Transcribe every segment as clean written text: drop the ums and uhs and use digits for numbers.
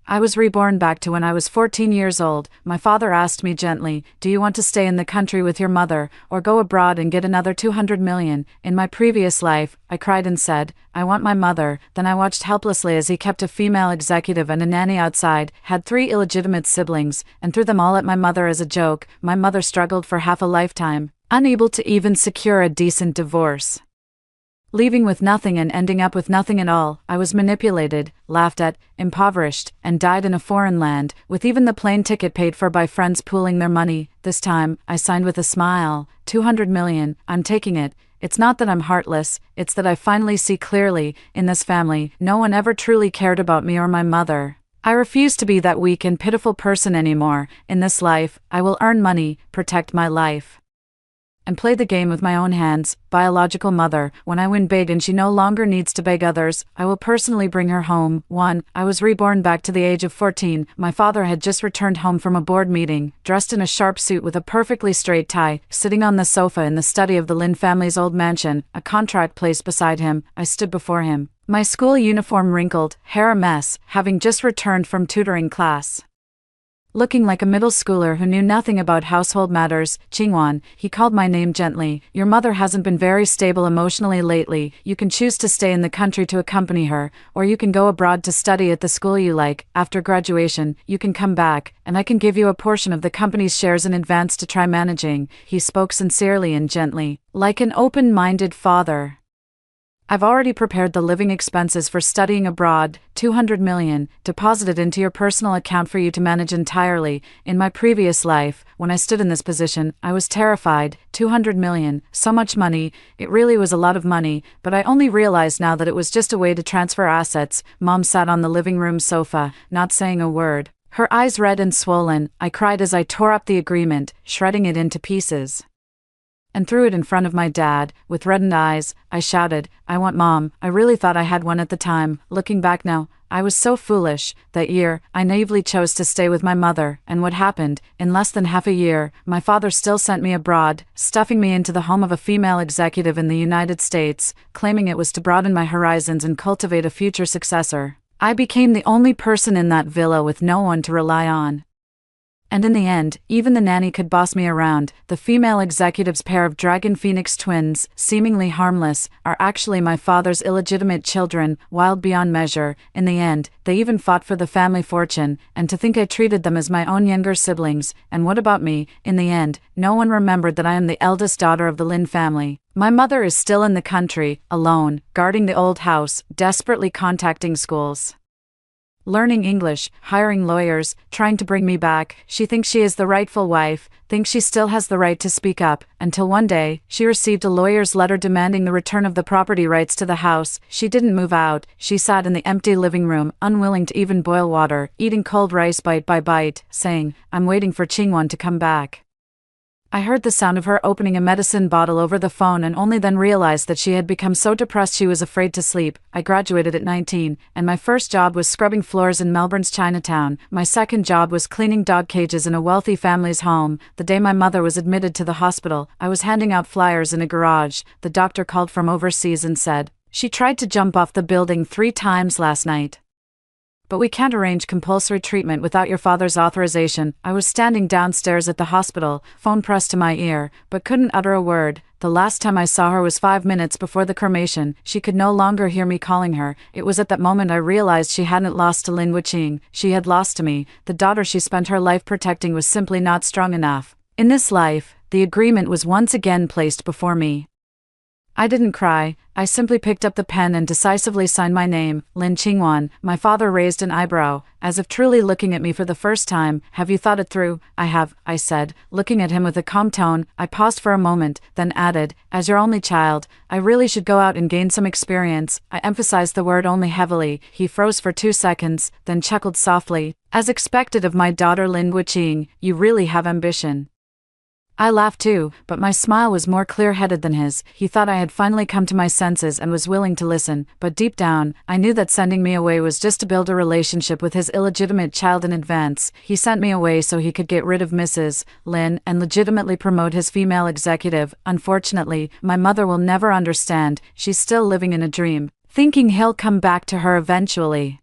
I was reborn back to when I was 14 years old. My father asked me gently, "Do you want to stay in the country with your mother, or go abroad and get another 200 million? In my previous life, I cried and said, I want my mother. Then I watched helplessly as he kept a female executive and a nanny outside, had 3 illegitimate siblings, and threw them all at my mother as a joke. My mother struggled for half a lifetime, unable to even secure a decent divorce. Leaving with nothing and ending up with nothing at all. I was manipulated, laughed at, impoverished, and died in a foreign land, with even the plane ticket paid for by friends pooling their money. This time, I signed with a smile. 200 million, I'm taking it. It's not that I'm heartless, it's that I finally see clearly. In this family, no one ever truly cared about me or my mother. I refuse to be that weak and pitiful person anymore. In this life, I will earn money, protect my life, and play the game with my own hands. Biological mother, when I win big and she no longer needs to beg others, I will personally bring her home. 1. I was reborn back to the age of 14. My father had just returned home from a board meeting, dressed in a sharp suit with a perfectly straight tie, sitting on the sofa in the study of the Lin family's old mansion, a contract placed beside him. I stood before him, my school uniform wrinkled, hair a mess, having just returned from tutoring class. Looking like a middle schooler who knew nothing about household matters. "Qingwan," he called my name gently. "Your mother hasn't been very stable emotionally lately. You can choose to stay in the country to accompany her, or you can go abroad to study at the school you like. After graduation, you can come back, and I can give you a portion of the company's shares in advance to try managing." He spoke sincerely and gently, like an open-minded father. "I've already prepared the living expenses for studying abroad, 200 million, deposited into your personal account for you to manage entirely. In my previous life, when I stood in this position, I was terrified. 200 million, so much money, it really was a lot of money, but I only realized now that it was just a way to transfer assets." Mom sat on the living room sofa, not saying a word, her eyes red and swollen. I cried as I tore up the agreement, shredding it into pieces, and threw it in front of my dad. With reddened eyes, I shouted, "I want Mom." I really thought I had one at the time. Looking back now, I was so foolish. That year, I naively chose to stay with my mother, and what happened? In less than half a year, my father still sent me abroad, stuffing me into the home of a female executive in the United States, claiming it was to broaden my horizons and cultivate a future successor. I became the only person in that villa with no one to rely on. And in the end, even the nanny could boss me around. The female executive's pair of dragon phoenix twins, seemingly harmless, are actually my father's illegitimate children, wild beyond measure. In the end, they even fought for the family fortune, and to think I treated them as my own younger siblings. And what about me? In the end, no one remembered that I am the eldest daughter of the Lin family. My mother is still in the country, alone, guarding the old house, desperately contacting schools, learning English, hiring lawyers, trying to bring me back. She thinks she is the rightful wife, thinks she still has the right to speak up, until one day, she received a lawyer's letter demanding the return of the property rights to the house. She didn't move out. She sat in the empty living room, unwilling to even boil water, eating cold rice bite by bite, saying, "I'm waiting for Qingwan to come back." I heard the sound of her opening a medicine bottle over the phone and only then realized that she had become so depressed she was afraid to sleep. I graduated at 19, and my first job was scrubbing floors in Melbourne's Chinatown. My second job was cleaning dog cages in a wealthy family's home. The day my mother was admitted to the hospital, I was handing out flyers in a garage. The doctor called from overseas and said, "She tried to jump off the building 3 times last night, but we can't arrange compulsory treatment without your father's authorization." I was standing downstairs at the hospital, phone pressed to my ear, but couldn't utter a word. The last time I saw her was 5 minutes before the cremation. She could no longer hear me calling her. It was at that moment I realized she hadn't lost to Lin Wuqing, she had lost to me. The daughter she spent her life protecting was simply not strong enough. In this life, the agreement was once again placed before me. I didn't cry, I simply picked up the pen and decisively signed my name, Lin Qingwan. My father raised an eyebrow, as if truly looking at me for the first time. "Have you thought it through?" "I have," I said, looking at him with a calm tone. I paused for a moment, then added, "As your only child, I really should go out and gain some experience." I emphasized the word only heavily. He froze for 2 seconds, then chuckled softly. "As expected of my daughter Lin Wuqing, you really have ambition." I laughed too, but my smile was more clear-headed than his. He thought I had finally come to my senses and was willing to listen, but deep down, I knew that sending me away was just to build a relationship with his illegitimate child in advance. He sent me away so he could get rid of Mrs. Lin and legitimately promote his female executive. Unfortunately, my mother will never understand. She's still living in a dream, thinking he'll come back to her eventually.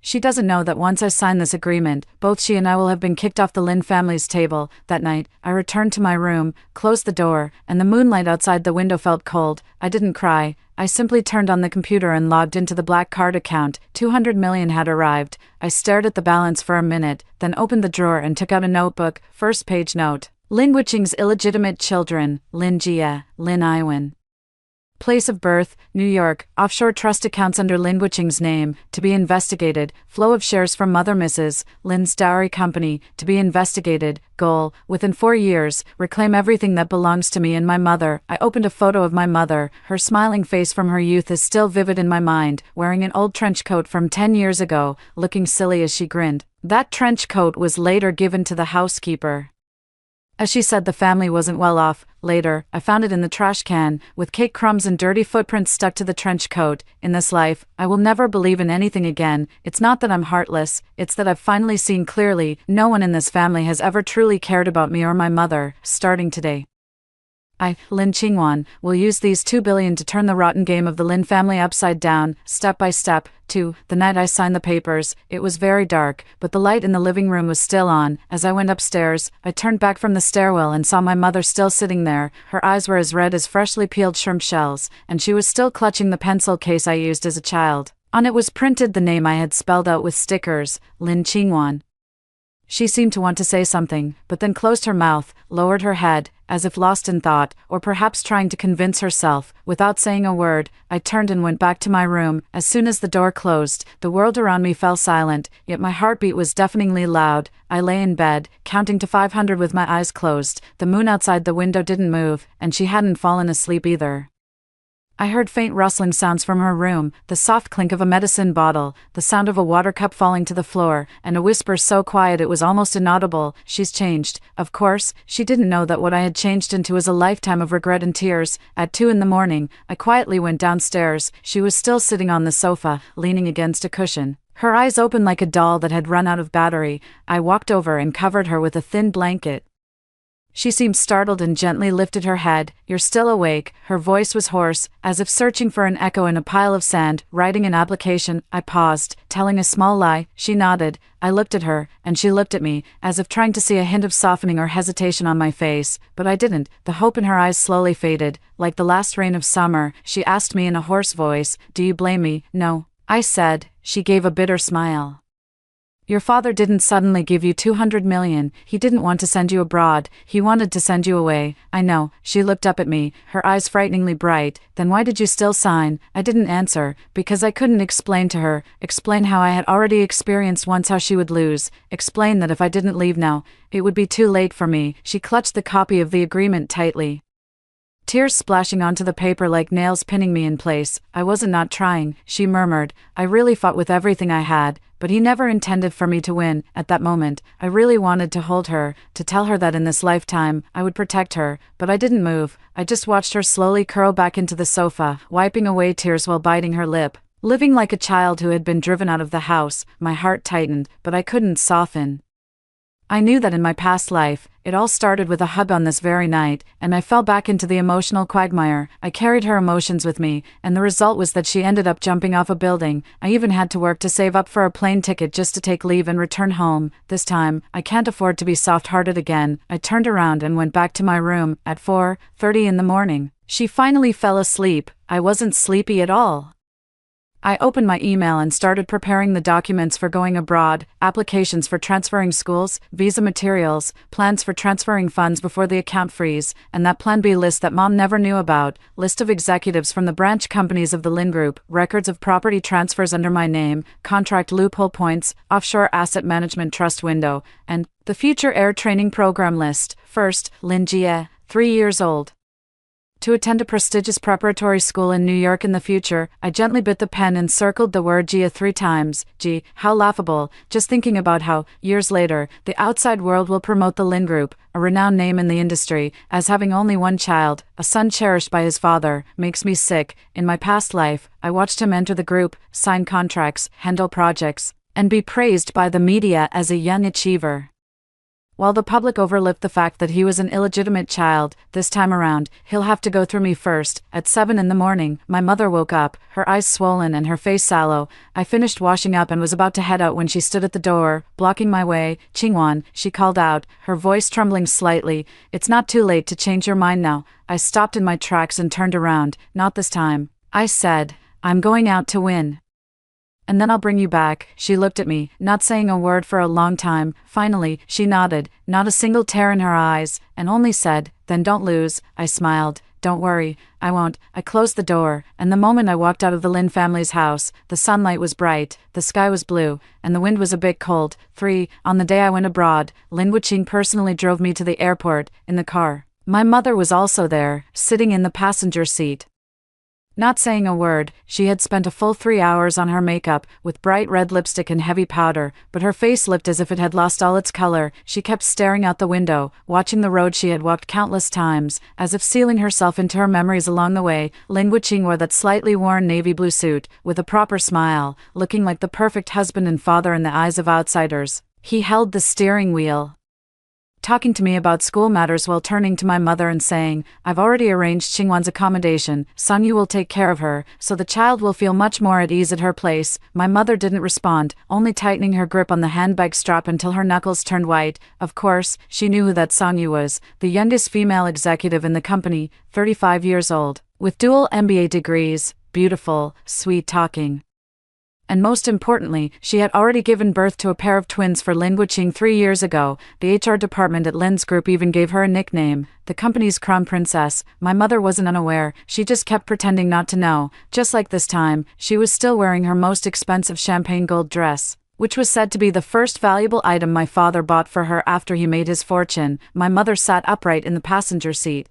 She doesn't know that once I sign this agreement, both she and I will have been kicked off the Lin family's table. That night, I returned to my room, closed the door, and the moonlight outside the window felt cold. I didn't cry. I simply turned on the computer and logged into the black card account. 200 million had arrived. I stared at the balance for a minute, then opened the drawer and took out a notebook. First page note. Lin Wuqing's illegitimate children, Lin Jia, Lin Iwan. Place of birth, New York, offshore trust accounts under Lin Wuqing's name, to be investigated, flow of shares from Mother Mrs. Lin's dowry company, to be investigated, goal, within 4 years, reclaim everything that belongs to me and my mother. I opened a photo of my mother. Her smiling face from her youth is still vivid in my mind, wearing an old trench coat from 10 years ago, looking silly as she grinned. That trench coat was later given to the housekeeper. As she said, the family wasn't well off. Later, I found it in the trash can, with cake crumbs and dirty footprints stuck to the trench coat. In this life, I will never believe in anything again. It's not that I'm heartless, it's that I've finally seen clearly. No one in this family has ever truly cared about me or my mother. Starting today, I, Lin Qingwan, will use these 2 billion to turn the rotten game of the Lin family upside down, step by step. 2. The night I signed the papers, it was very dark, but the light in the living room was still on. As I went upstairs, I turned back from the stairwell and saw my mother still sitting there. Her eyes were as red as freshly peeled shrimp shells, and she was still clutching the pencil case I used as a child. On it was printed the name I had spelled out with stickers, Lin Qingwan. She seemed to want to say something, but then closed her mouth, lowered her head, as if lost in thought, or perhaps trying to convince herself. Without saying a word, I turned and went back to my room. As soon as the door closed, the world around me fell silent, yet my heartbeat was deafeningly loud. I lay in bed, counting to 500 with my eyes closed. The moon outside the window didn't move, and she hadn't fallen asleep either. I heard faint rustling sounds from her room, the soft clink of a medicine bottle, the sound of a water cup falling to the floor, and a whisper so quiet it was almost inaudible. She's changed. Of course, she didn't know that what I had changed into was a lifetime of regret and tears. At 2 in the morning, I quietly went downstairs. She was still sitting on the sofa, leaning against a cushion. Her eyes open like a doll that had run out of battery. I walked over and covered her with a thin blanket. She seemed startled and gently lifted her head. "You're still awake." Her voice was hoarse, as if searching for an echo in a pile of sand. "Writing an application." I paused, telling a small lie. She nodded. I looked at her, and she looked at me, as if trying to see a hint of softening or hesitation on my face, but I didn't. The hope in her eyes slowly faded, like the last rain of summer. She asked me in a hoarse voice, "Do you blame me?" "No," I said. She gave a bitter smile. "Your father didn't suddenly give you 200 million, he didn't want to send you abroad, he wanted to send you away." "I know." She looked up at me, her eyes frighteningly bright. "Then why did you still sign?" I didn't answer, because I couldn't explain to her, explain how I had already experienced once how she would lose, explain that if I didn't leave now, it would be too late for me. She clutched the copy of the agreement tightly, tears splashing onto the paper like nails pinning me in place. "I wasn't not trying," she murmured. "I really fought with everything I had, but he never intended for me to win." At that moment, I really wanted to hold her, to tell her that in this lifetime, I would protect her, but I didn't move. I just watched her slowly curl back into the sofa, wiping away tears while biting her lip. Living like a child who had been driven out of the house, my heart tightened, but I couldn't soften. I knew that in my past life, it all started with a hug on this very night, and I fell back into the emotional quagmire. I carried her emotions with me, and the result was that she ended up jumping off a building. I even had to work to save up for a plane ticket just to take leave and return home. This time, I can't afford to be soft-hearted again. I turned around and went back to my room. At 4:30 in the morning, she finally fell asleep. I wasn't sleepy at all. I opened my email and started preparing the documents for going abroad, applications for transferring schools, visa materials, plans for transferring funds before the account freeze, and that Plan B list that Mom never knew about, list of executives from the branch companies of the Lin Group, records of property transfers under my name, contract loophole points, offshore asset management trust window, and the future air training program list. First, Lin Jie, 3 years old. To attend a prestigious preparatory school in New York in the future. I gently bit the pen and circled the word Gia 3 times. Gee, how laughable, just thinking about how, years later, the outside world will promote the Lin Group, a renowned name in the industry, as having only one child, a son cherished by his father, makes me sick. In my past life, I watched him enter the group, sign contracts, handle projects, and be praised by the media as a young achiever. While the public overlooked the fact that he was an illegitimate child, this time around, he'll have to go through me first. At 7 in the morning, my mother woke up, her eyes swollen and her face sallow. I finished washing up and was about to head out when she stood at the door, blocking my way. "Qingwan," she called out, her voice trembling slightly. "It's not too late to change your mind now." I stopped in my tracks and turned around. "Not this time," I said. "I'm going out to win. And then I'll bring you back." She looked at me, not saying a word for a long time. Finally, she nodded, not a single tear in her eyes, and only said, "Then don't lose." I smiled. "Don't worry, I won't." I closed the door, and the moment I walked out of the Lin family's house, the sunlight was bright, the sky was blue, and the wind was a bit cold. 3. On the day I went abroad, Lin Wuqing personally drove me to the airport, in the car. My mother was also there, sitting in the passenger seat. Not saying a word, she had spent a full 3 hours on her makeup, with bright red lipstick and heavy powder, but her face looked as if it had lost all its color. She kept staring out the window, watching the road she had walked countless times, as if sealing herself into her memories along the way. Lin Wuqing wore that slightly worn navy blue suit, with a proper smile, looking like the perfect husband and father in the eyes of outsiders. He held the steering wheel, talking to me about school matters while turning to my mother and saying, "I've already arranged Qingwan's accommodation. Sangyu will take care of her, so the child will feel much more at ease at her place." My mother didn't respond, only tightening her grip on the handbag strap until her knuckles turned white. Of course, she knew who that Sangyu was, the youngest female executive in the company, 35 years old, with dual MBA degrees, beautiful, sweet-talking. And most importantly, she had already given birth to a pair of twins for Lin Wuqing 3 years ago. The HR department at Lin's group even gave her a nickname, the company's crown princess. My mother wasn't unaware, she just kept pretending not to know. Just like this time, she was still wearing her most expensive champagne gold dress, which was said to be the first valuable item my father bought for her after he made his fortune. My mother sat upright in the passenger seat.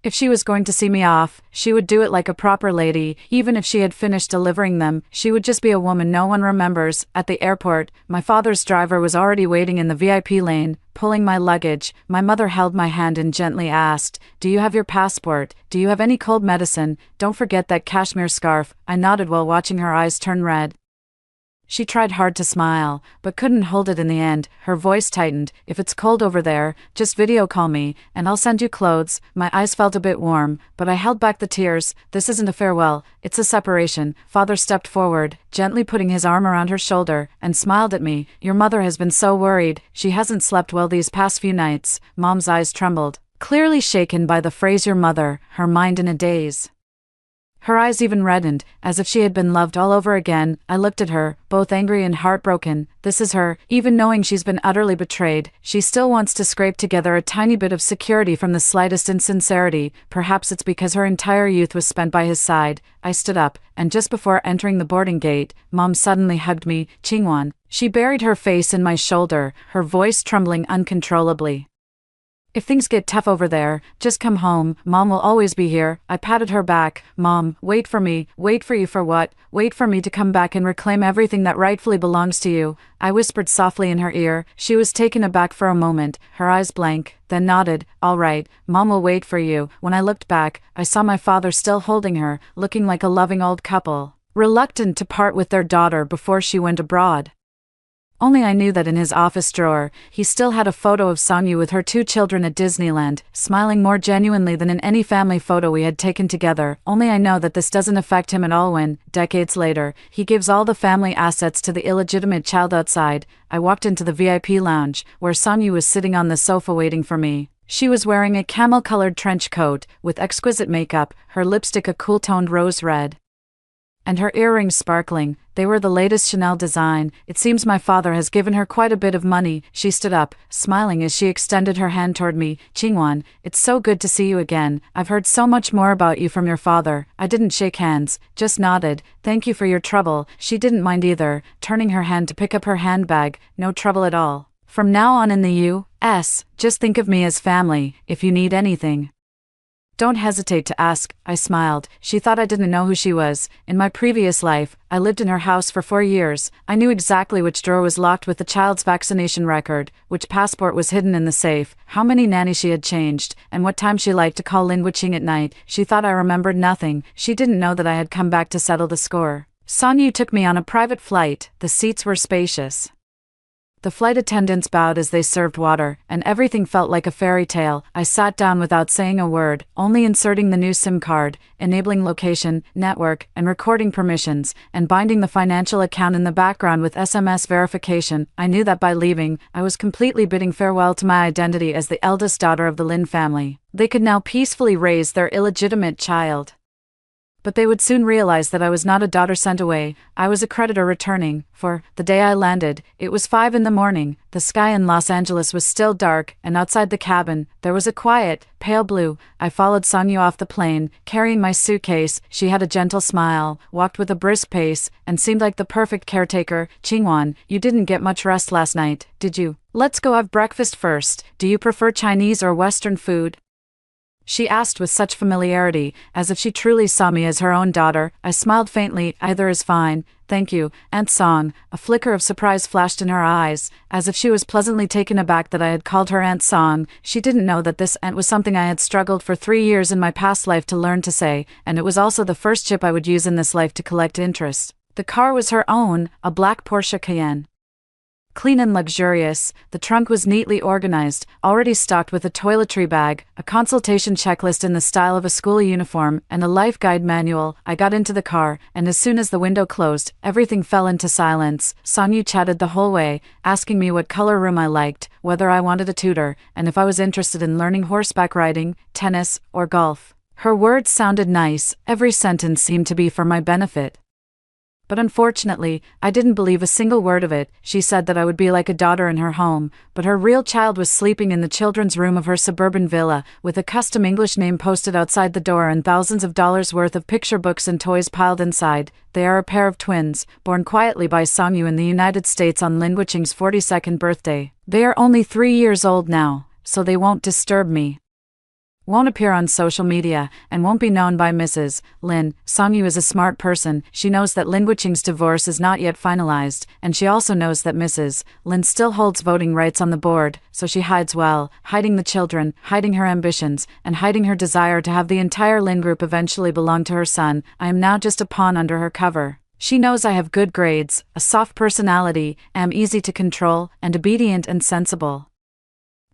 If she was going to see me off, she would do it like a proper lady. Even if she had finished delivering them, she would just be a woman no one remembers. At the airport, my father's driver was already waiting in the VIP lane, pulling my luggage. My mother held my hand and gently asked, "Do you have your passport? Do you have any cold medicine? Don't forget that cashmere scarf." I nodded while watching her eyes turn red. She tried hard to smile, but couldn't hold it in the end. Her voice tightened. "If it's cold over there, just video call me, and I'll send you clothes." My eyes felt a bit warm, but I held back the tears. This isn't a farewell, it's a separation. Father stepped forward, gently putting his arm around her shoulder, and smiled at me. "Your mother has been so worried. She hasn't slept well these past few nights." Mom's eyes trembled, clearly shaken by the phrase "your mother," her mind in a daze. Her eyes even reddened, as if she had been loved all over again. I looked at her, both angry and heartbroken. This is her. Even knowing she's been utterly betrayed, she still wants to scrape together a tiny bit of security from the slightest insincerity. Perhaps it's because her entire youth was spent by his side. I stood up, and just before entering the boarding gate, Mom suddenly hugged me. "Qingwan." She buried her face in my shoulder, her voice trembling uncontrollably. "If things get tough over there, just come home. Mom will always be here." I patted her back. "Mom, wait for me." "Wait for you for what?" "Wait for me to come back and reclaim everything that rightfully belongs to you," I whispered softly in her ear. She was taken aback for a moment, her eyes blank, then nodded. "All right, Mom will wait for you." When I looked back, I saw my father still holding her, looking like a loving old couple, reluctant to part with their daughter before she went abroad. Only I knew that in his office drawer, he still had a photo of Sangyu with her 2 children at Disneyland, smiling more genuinely than in any family photo we had taken together. Only I know that this doesn't affect him at all when, decades later, he gives all the family assets to the illegitimate child outside. I walked into the VIP lounge, where Sangyu was sitting on the sofa waiting for me. She was wearing a camel-colored trench coat, with exquisite makeup, her lipstick a cool-toned rose red, and her earrings sparkling. They were the latest Chanel design. "It seems my father has given her quite a bit of money." She stood up, smiling as she extended her hand toward me. "Qingwan, it's so good to see you again. I've heard so much more about you from your father." I didn't shake hands, just nodded. "Thank you for your trouble." She didn't mind either, turning her hand to pick up her handbag. "No trouble at all. From now on in the U.S., just think of me as family. If you need anything, don't hesitate to ask." I smiled. She thought I didn't know who she was. In my previous life, I lived in her house for 4 years. I knew exactly which drawer was locked with the child's vaccination record, which passport was hidden in the safe, how many nannies she had changed, and what time she liked to call Lin Wuqing at night. She thought I remembered nothing. She didn't know that I had come back to settle the score. Sangyu took me on a private flight. The seats were spacious, The flight attendants bowed as they served water, and everything felt like a fairy tale. I sat down without saying a word, only inserting the new SIM card, enabling location, network, and recording permissions, and binding the financial account in the background with SMS verification. I knew that by leaving, I was completely bidding farewell to my identity as the eldest daughter of the Lin family. They could now peacefully raise their illegitimate child. But they would soon realize that I was not a daughter sent away, I was a creditor returning, for, the day I landed, it was 5 a.m, the sky in Los Angeles was still dark, and outside the cabin, there was a quiet, pale blue. I followed Songyu off the plane, carrying my suitcase. She had a gentle smile, walked with a brisk pace, and seemed like the perfect caretaker. Qingwan, you didn't get much rest last night, did you? Let's go have breakfast first. Do you prefer Chinese or Western food? She asked with such familiarity, as if she truly saw me as her own daughter. I smiled faintly. Either is fine, thank you, Aunt Song. A flicker of surprise flashed in her eyes, as if she was pleasantly taken aback that I had called her Aunt Song. She didn't know that this aunt was something I had struggled for 3 years in my past life to learn to say, and it was also the first chip I would use in this life to collect interest. The car was her own, a black Porsche Cayenne. Clean and luxurious, the trunk was neatly organized, already stocked with a toiletry bag, a consultation checklist in the style of a school uniform, and a life guide manual. I got into the car, and as soon as the window closed, everything fell into silence. Songyu chatted the whole way, asking me what color room I liked, whether I wanted a tutor, and if I was interested in learning horseback riding, tennis, or golf. Her words sounded nice, every sentence seemed to be for my benefit. But unfortunately, I didn't believe a single word of it. She said that I would be like a daughter in her home, but her real child was sleeping in the children's room of her suburban villa, with a custom English name posted outside the door and thousands of dollars worth of picture books and toys piled inside. They are a pair of twins, born quietly by Songyu in the United States on Lin Wuqing's 42nd birthday. They are only 3 years old now, so they won't disturb me. Won't appear on social media, and won't be known by Mrs. Lin. Songyu is a smart person. She knows that Lin Wuqing's divorce is not yet finalized, and she also knows that Mrs. Lin still holds voting rights on the board, so she hides well, hiding the children, hiding her ambitions, and hiding her desire to have the entire Lin group eventually belong to her son. I am now just a pawn under her cover. She knows I have good grades, a soft personality, am easy to control, and obedient and sensible.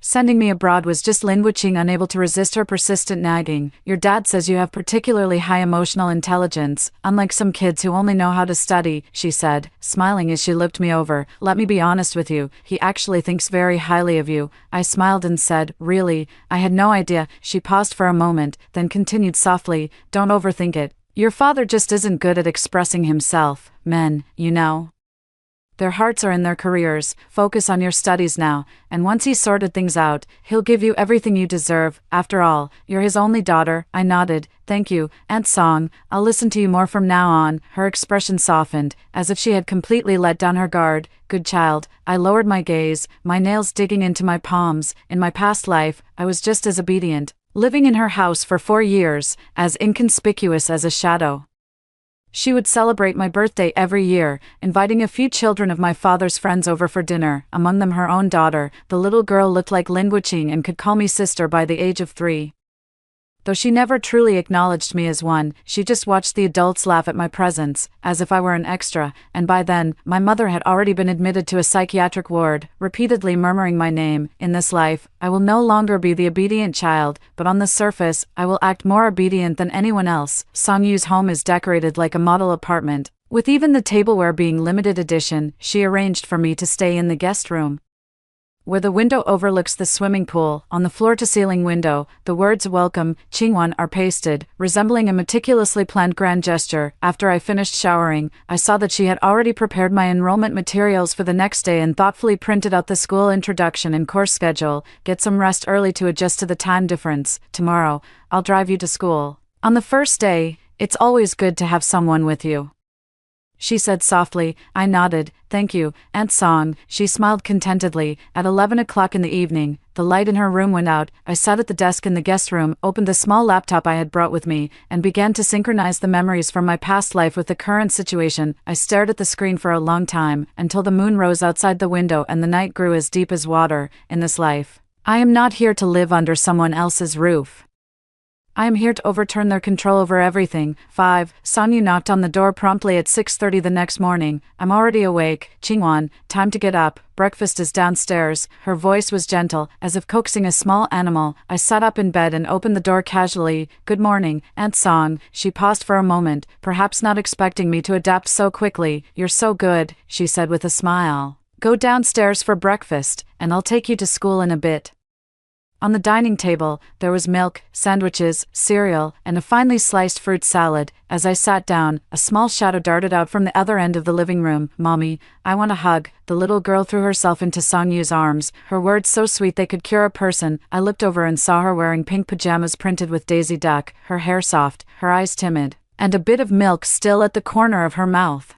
Sending me abroad was just Lin Wuqing unable to resist her persistent nagging. Your dad says you have particularly high emotional intelligence, unlike some kids who only know how to study, she said, smiling as she looked me over. Let me be honest with you, he actually thinks very highly of you. I smiled and said, really? I had no idea. She paused for a moment, then continued softly, don't overthink it. Your father just isn't good at expressing himself. Men, you know. Their hearts are in their careers. Focus on your studies now, and once he's sorted things out, he'll give you everything you deserve. After all, you're his only daughter. I nodded. Thank you, Aunt Song. I'll listen to you more from now on. Her expression softened, as if she had completely let down her guard. Good child. I lowered my gaze, my nails digging into my palms. In my past life, I was just as obedient, living in her house for 4 years, as inconspicuous as a shadow. She would celebrate my birthday every year, inviting a few children of my father's friends over for dinner, among them her own daughter. The little girl looked like Lin Wuqing and could call me sister by the age of 3. Though she never truly acknowledged me as one, she just watched the adults laugh at my presence, as if I were an extra, and by then, my mother had already been admitted to a psychiatric ward, repeatedly murmuring my name. In this life, I will no longer be the obedient child, but on the surface, I will act more obedient than anyone else. Songyu's home is decorated like a model apartment, with even the tableware being limited edition. She arranged for me to stay in the guest room, where the window overlooks the swimming pool. On the floor-to-ceiling window, the words "Welcome, Qingwan" are pasted, resembling a meticulously planned grand gesture. After I finished showering, I saw that she had already prepared my enrollment materials for the next day and thoughtfully printed out the school introduction and course schedule. Get some rest early to adjust to the time difference. Tomorrow, I'll drive you to school. On the first day, it's always good to have someone with you, she said softly. I nodded. Thank you, Aunt Song. She smiled contentedly. At 11 o'clock in the evening, the light in her room went out. I sat at the desk in the guest room, opened the small laptop I had brought with me, and began to synchronize the memories from my past life with the current situation. I stared at the screen for a long time, until the moon rose outside the window and the night grew as deep as water. In this life, I am not here to live under someone else's roof. I am here to overturn their control over everything. 5. Sonyu knocked on the door promptly at 6:30 the next morning. I'm already awake. Chingwan, time to get up. Breakfast is downstairs. Her voice was gentle, as if coaxing a small animal. I sat up in bed and opened the door casually. Good morning, Aunt Song. She paused for a moment, perhaps not expecting me to adapt so quickly. You're so good, she said with a smile. Go downstairs for breakfast, and I'll take you to school in a bit. On the dining table, there was milk, sandwiches, cereal, and a finely sliced fruit salad. As I sat down, a small shadow darted out from the other end of the living room. Mommy, I want a hug. The little girl threw herself into Songyu's arms, her words so sweet they could cure a person. I looked over and saw her wearing pink pajamas printed with Daisy Duck, her hair soft, her eyes timid, and a bit of milk still at the corner of her mouth.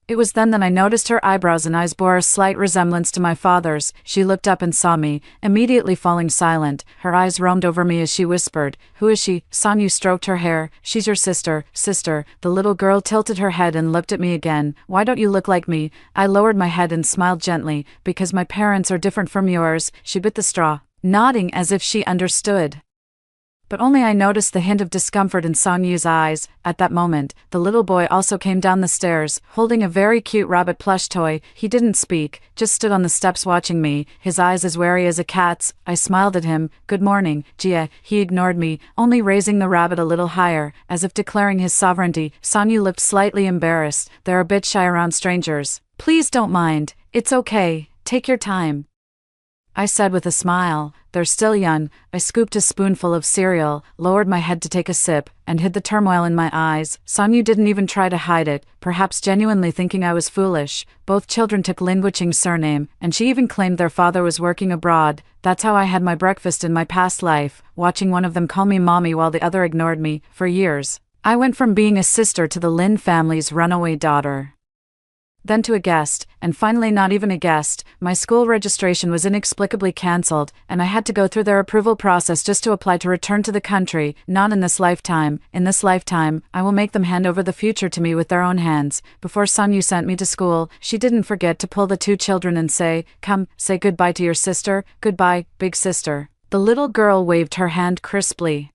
It was then that I noticed her eyebrows and eyes bore a slight resemblance to my father's. She looked up and saw me, immediately falling silent. Her eyes roamed over me as she whispered, Who is she? Sonyu stroked her hair. She's your sister. Sister. The little girl tilted her head and looked at me again. Why don't you look like me? I lowered my head and smiled gently. Because my parents are different from yours. She bit the straw, nodding as if she understood. But only I noticed the hint of discomfort in Songyu's eyes. At that moment, the little boy also came down the stairs, holding a very cute rabbit plush toy. He didn't speak, just stood on the steps watching me, his eyes as wary as a cat's. I smiled at him. Good morning, Jia. He ignored me, only raising the rabbit a little higher, as if declaring his sovereignty. Sonyu looked slightly embarrassed. They're a bit shy around strangers. Please don't mind. It's okay. Take your time, I said with a smile. They're still young. I scooped a spoonful of cereal, lowered my head to take a sip, and hid the turmoil in my eyes. Sonyu didn't even try to hide it, perhaps genuinely thinking I was foolish. Both children took Lin Wuqing's surname, and she even claimed their father was working abroad. That's how I had my breakfast in my past life, watching one of them call me mommy while the other ignored me. For years, I went from being a sister to the Lin family's runaway daughter, then to a guest, and finally not even a guest. My school registration was inexplicably cancelled, and I had to go through their approval process just to apply to return to the country. Not in this lifetime. In this lifetime, I will make them hand over the future to me with their own hands. Before Sonyu sent me to school, she didn't forget to pull the two children and say, Come, say goodbye to your sister. Goodbye, big sister. The little girl waved her hand crisply.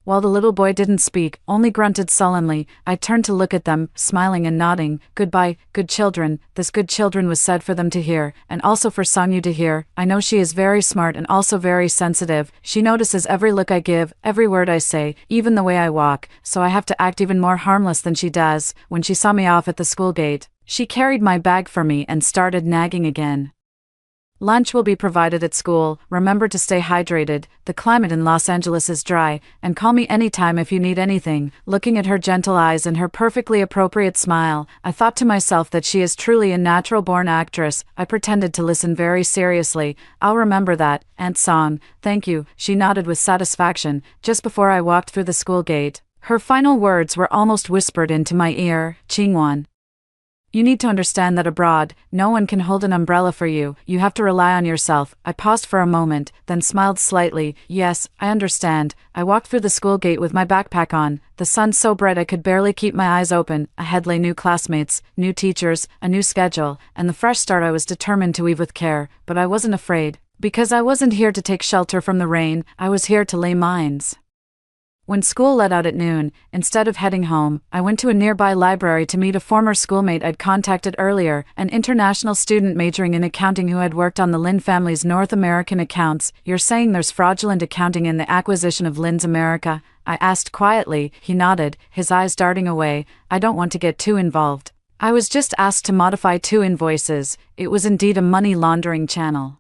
While the little boy didn't speak, only grunted sullenly, I turned to look at them, smiling and nodding. Goodbye, good children. This good children was said for them to hear, and also for Sonyu to hear. I know she is very smart and also very sensitive. She notices every look I give, every word I say, even the way I walk, so I have to act even more harmless than she does. When she saw me off at the school gate, she carried my bag for me and started nagging again. Lunch will be provided at school. Remember to stay hydrated. The climate in Los Angeles is dry, and call me anytime if you need anything. Looking at her gentle eyes and her perfectly appropriate smile, I thought to myself that she is truly a natural-born actress. I pretended to listen very seriously. I'll remember that, Aunt Song. Thank you. She nodded with satisfaction. Just before I walked through the school gate, her final words were almost whispered into my ear. Chingwan, you need to understand that abroad, no one can hold an umbrella for you. You have to rely on yourself. I paused for a moment, then smiled slightly. Yes, I understand. I walked through the school gate with my backpack on, the sun so bright I could barely keep my eyes open. Ahead lay new classmates, new teachers, a new schedule, and the fresh start I was determined to weave with care. But I wasn't afraid, because I wasn't here to take shelter from the rain. I was here to lay mines. When school let out at noon, instead of heading home, I went to a nearby library to meet a former schoolmate I'd contacted earlier, an international student majoring in accounting who had worked on the Lin family's North American accounts. You're saying there's fraudulent accounting in the acquisition of Lin's America? I asked quietly. He nodded, his eyes darting away. I don't want to get too involved. I was just asked to modify 2 invoices. It was indeed a money laundering channel.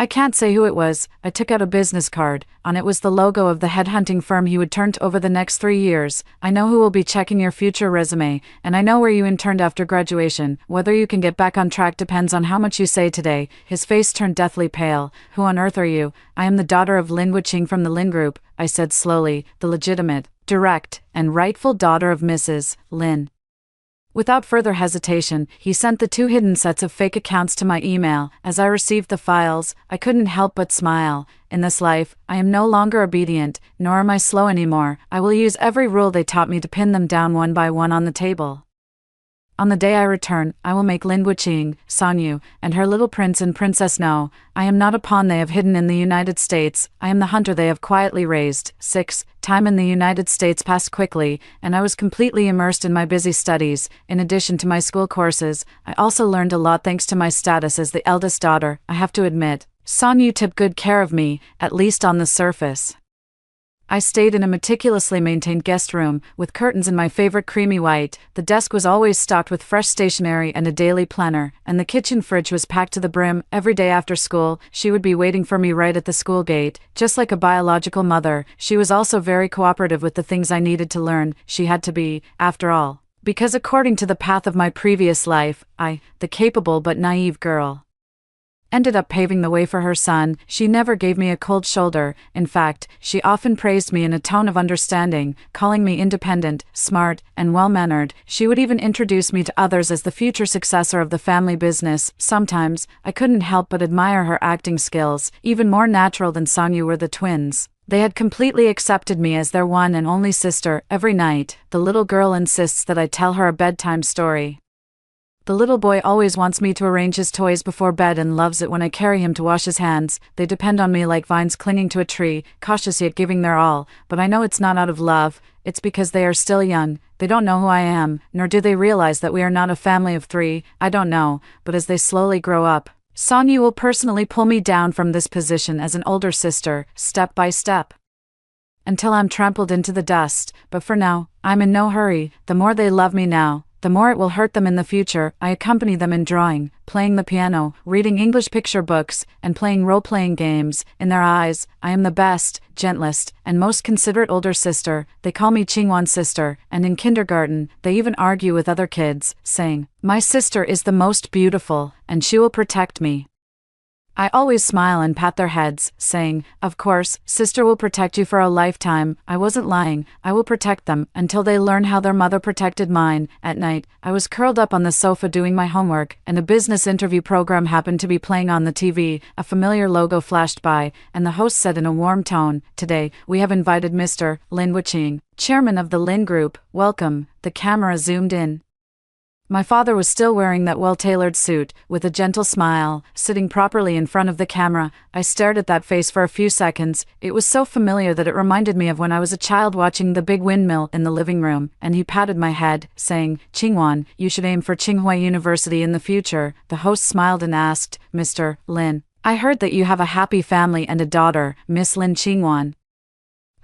I can't say who it was. I took out a business card. On it was the logo of the headhunting firm he would turn to over the next 3 years. I know who will be checking your future resume, and I know where you interned after graduation. Whether you can get back on track depends on how much you say today. His face turned deathly pale. Who on earth are you? I am the daughter of Lin Wuqing from the Lin Group, I said slowly, the legitimate, direct, and rightful daughter of Mrs. Lin. Without further hesitation, he sent the 2 hidden sets of fake accounts to my email. As I received the files, I couldn't help but smile. In this life, I am no longer obedient, nor am I slow anymore. I will use every rule they taught me to pin them down one by one on the table. On the day I return, I will make Lin Wuqing, Sanyu, and her little prince and princess know, I am not a pawn they have hidden in the United States, I am the hunter they have quietly raised. 6. Time in the United States passed quickly, and I was completely immersed in my busy studies. In addition to my school courses, I also learned a lot thanks to my status as the eldest daughter. I have to admit, Sanyu took good care of me, at least on the surface. I stayed in a meticulously maintained guest room, with curtains in my favorite creamy white. The desk was always stocked with fresh stationery and a daily planner, and the kitchen fridge was packed to the brim. Every day after school, she would be waiting for me right at the school gate. Just like a biological mother, she was also very cooperative with the things I needed to learn. She had to be, after all. Because according to the path of my previous life, I, the capable but naive girl, ended up paving the way for her son. She never gave me a cold shoulder. In fact, she often praised me in a tone of understanding, calling me independent, smart, and well-mannered. She would even introduce me to others as the future successor of the family business. Sometimes, I couldn't help but admire her acting skills. Even more natural than Sanyu were the twins. They had completely accepted me as their one and only sister. Every night, the little girl insists that I tell her a bedtime story. The little boy always wants me to arrange his toys before bed and loves it when I carry him to wash his hands. They depend on me like vines clinging to a tree, cautious yet giving their all, but I know it's not out of love, it's because they are still young. They don't know who I am, nor do they realize that we are not a family of 3. I don't know, but as they slowly grow up, Sanyu will personally pull me down from this position as an older sister, step by step, until I'm trampled into the dust. But for now, I'm in no hurry. The more they love me now, the more it will hurt them in the future. I accompany them in drawing, playing the piano, reading English picture books, and playing role-playing games. In their eyes, I am the best, gentlest, and most considerate older sister. They call me Qingwan sister, and in kindergarten, they even argue with other kids, saying, "My sister is the most beautiful, and she will protect me." I always smile and pat their heads, saying, "Of course, sister will protect you for a lifetime." I wasn't lying. I will protect them until they learn how their mother protected mine. At night, I was curled up on the sofa doing my homework, and a business interview program happened to be playing on the TV. A familiar logo flashed by, and the host said in a warm tone, "Today, we have invited Mr. Lin Wuqing, chairman of the Lin Group. Welcome." The camera zoomed in. My father was still wearing that well-tailored suit, with a gentle smile, sitting properly in front of the camera. I stared at that face for a few seconds. It was so familiar that it reminded me of when I was a child watching the big windmill in the living room, and he patted my head, saying, "Qingwan, you should aim for Tsinghua University in the future." The host smiled and asked, "Mr. Lin, I heard that you have a happy family and a daughter, Miss Lin Qingwan,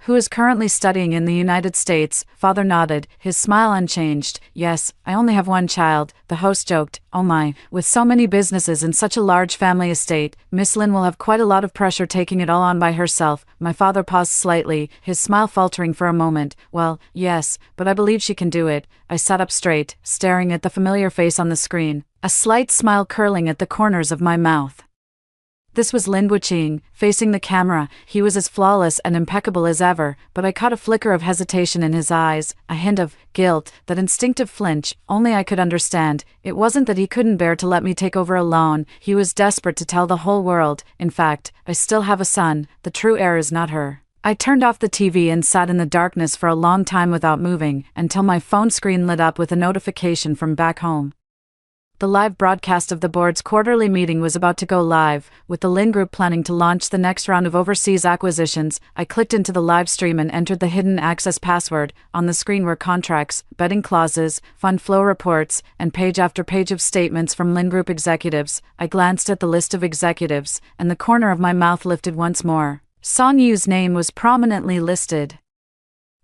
who is currently studying in the United States." Father nodded, his smile unchanged. "Yes, I only have one child," the host joked. "Oh my, with so many businesses and such a large family estate, Miss Lin will have quite a lot of pressure taking it all on by herself." My father paused slightly, his smile faltering for a moment. "Well, yes, but I believe she can do it." I sat up straight, staring at the familiar face on the screen, a slight smile curling at the corners of my mouth. This was Lin Wuqing, facing the camera. He was as flawless and impeccable as ever, but I caught a flicker of hesitation in his eyes, a hint of guilt, that instinctive flinch. Only I could understand. It wasn't that he couldn't bear to let me take over alone. He was desperate to tell the whole world. In fact, I still have a son. The true heir is not her. I turned off the TV and sat in the darkness for a long time without moving, until my phone screen lit up with a notification from back home. The live broadcast of the board's quarterly meeting was about to go live, with the Lin Group planning to launch the next round of overseas acquisitions. I clicked into the live stream and entered the hidden access password. On the screen were contracts, betting clauses, fund flow reports, and page after page of statements from Lin Group executives. I glanced at the list of executives, and the corner of my mouth lifted once more. Sanyu's name was prominently listed.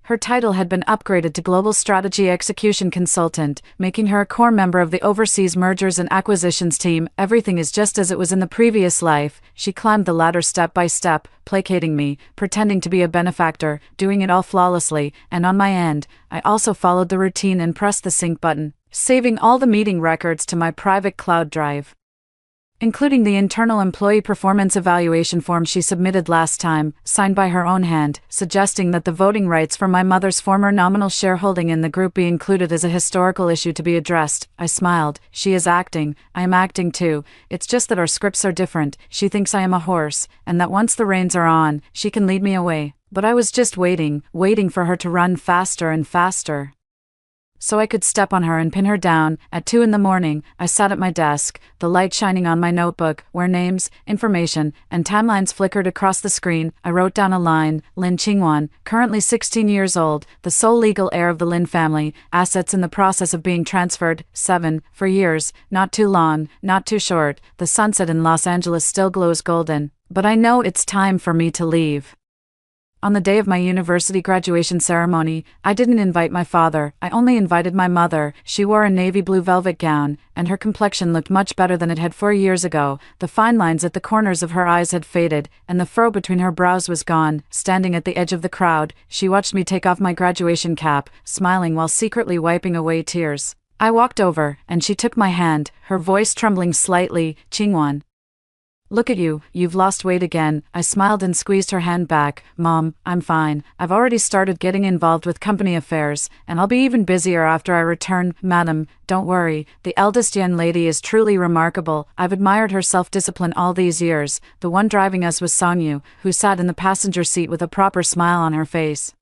Her title had been upgraded to Global Strategy Execution Consultant, making her a core member of the Overseas Mergers and Acquisitions team. Everything is just as it was in the previous life. She climbed the ladder step by step, placating me, pretending to be a benefactor, doing it all flawlessly, and on my end, I also followed the routine and pressed the sync button, saving all the meeting records to my private cloud drive, including the internal employee performance evaluation form she submitted last time, signed by her own hand, suggesting that the voting rights for my mother's former nominal shareholding in the group be included as a historical issue to be addressed. I smiled. She is acting. I am acting too. It's just that our scripts are different. She thinks I am a horse, and that once the reins are on, she can lead me away. But I was just waiting for her to run faster and faster. so I could step on her and pin her down. At 2 in the morning, I sat at my desk, the light shining on my notebook, where names, information, and timelines flickered across the screen. I wrote down a line: Lin Qingwan, currently 16 years old, the sole legal heir of the Lin family, assets in the process of being transferred. 7. For years, not too long, not too short, the sunset in Los Angeles still glows golden, but I know it's time for me to leave. On the day of my university graduation ceremony, I didn't invite my father, I only invited my mother. She wore a navy blue velvet gown, and her complexion looked much better than it had 4 years ago. The fine lines at the corners of her eyes had faded, and the furrow between her brows was gone. Standing at the edge of the crowd, she watched me take off my graduation cap, smiling while secretly wiping away tears. I walked over, and she took my hand, her voice trembling slightly. Qingwan, look at you, you've lost weight again. I smiled and squeezed her hand back. Mom, I'm fine. I've already started getting involved with company affairs, and I'll be even busier after I return. Madam, don't worry, the eldest young lady is truly remarkable. I've admired her self-discipline all these years. The one driving us was Songyu, who sat in the passenger seat with a proper smile on her face.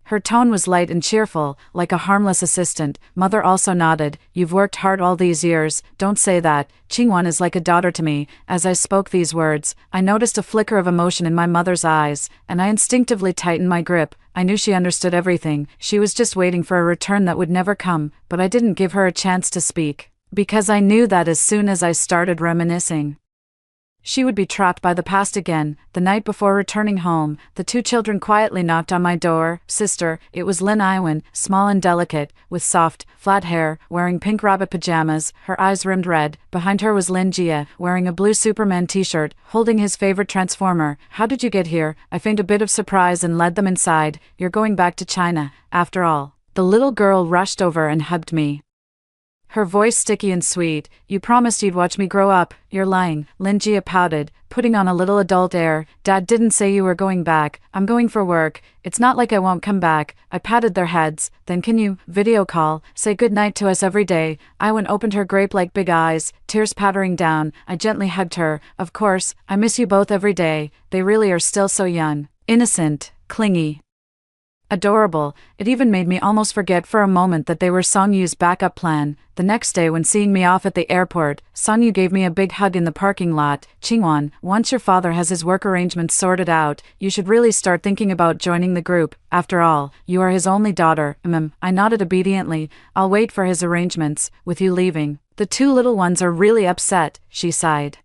Her tone was light and cheerful, like a harmless assistant. Mother also nodded. You've worked hard all these years. Don't say that. Qingwan is like a daughter to me. As I spoke these words, I noticed a flicker of emotion in my mother's eyes, and I instinctively tightened my grip. I knew she understood everything. She was just waiting for a return that would never come, but I didn't give her a chance to speak, because I knew that as soon as I started reminiscing, she would be trapped by the past again. The night before returning home, the 2 children quietly knocked on my door. Sister, it was Lin Iwan, small and delicate, with soft, flat hair, wearing pink rabbit pajamas, her eyes rimmed red. Behind her was Lin Jia, wearing a blue Superman t-shirt, holding his favorite Transformer. How did you get here? I feigned a bit of surprise and led them inside. You're going back to China, after all. The little girl rushed over and hugged me, her voice sticky and sweet. You promised you'd watch me grow up. You're lying. Lin Jia pouted, putting on a little adult air. Dad didn't say you were going back. I'm going for work. It's not like I won't come back. I patted their heads. Then can you video call, say good night to us every day? Iwan opened her grape-like big eyes, tears pattering down. I gently hugged her. Of course, I miss you both every day. They really are still so young, innocent, clingy, adorable. It even made me almost forget for a moment that they were Songyu's backup plan. The next day, when seeing me off at the airport, Songyu gave me a big hug in the parking lot. Qingwan, once your father has his work arrangements sorted out, you should really start thinking about joining the group. After all, you are his only daughter. I nodded obediently. I'll wait for his arrangements. With you leaving, the 2 little ones are really upset, she sighed.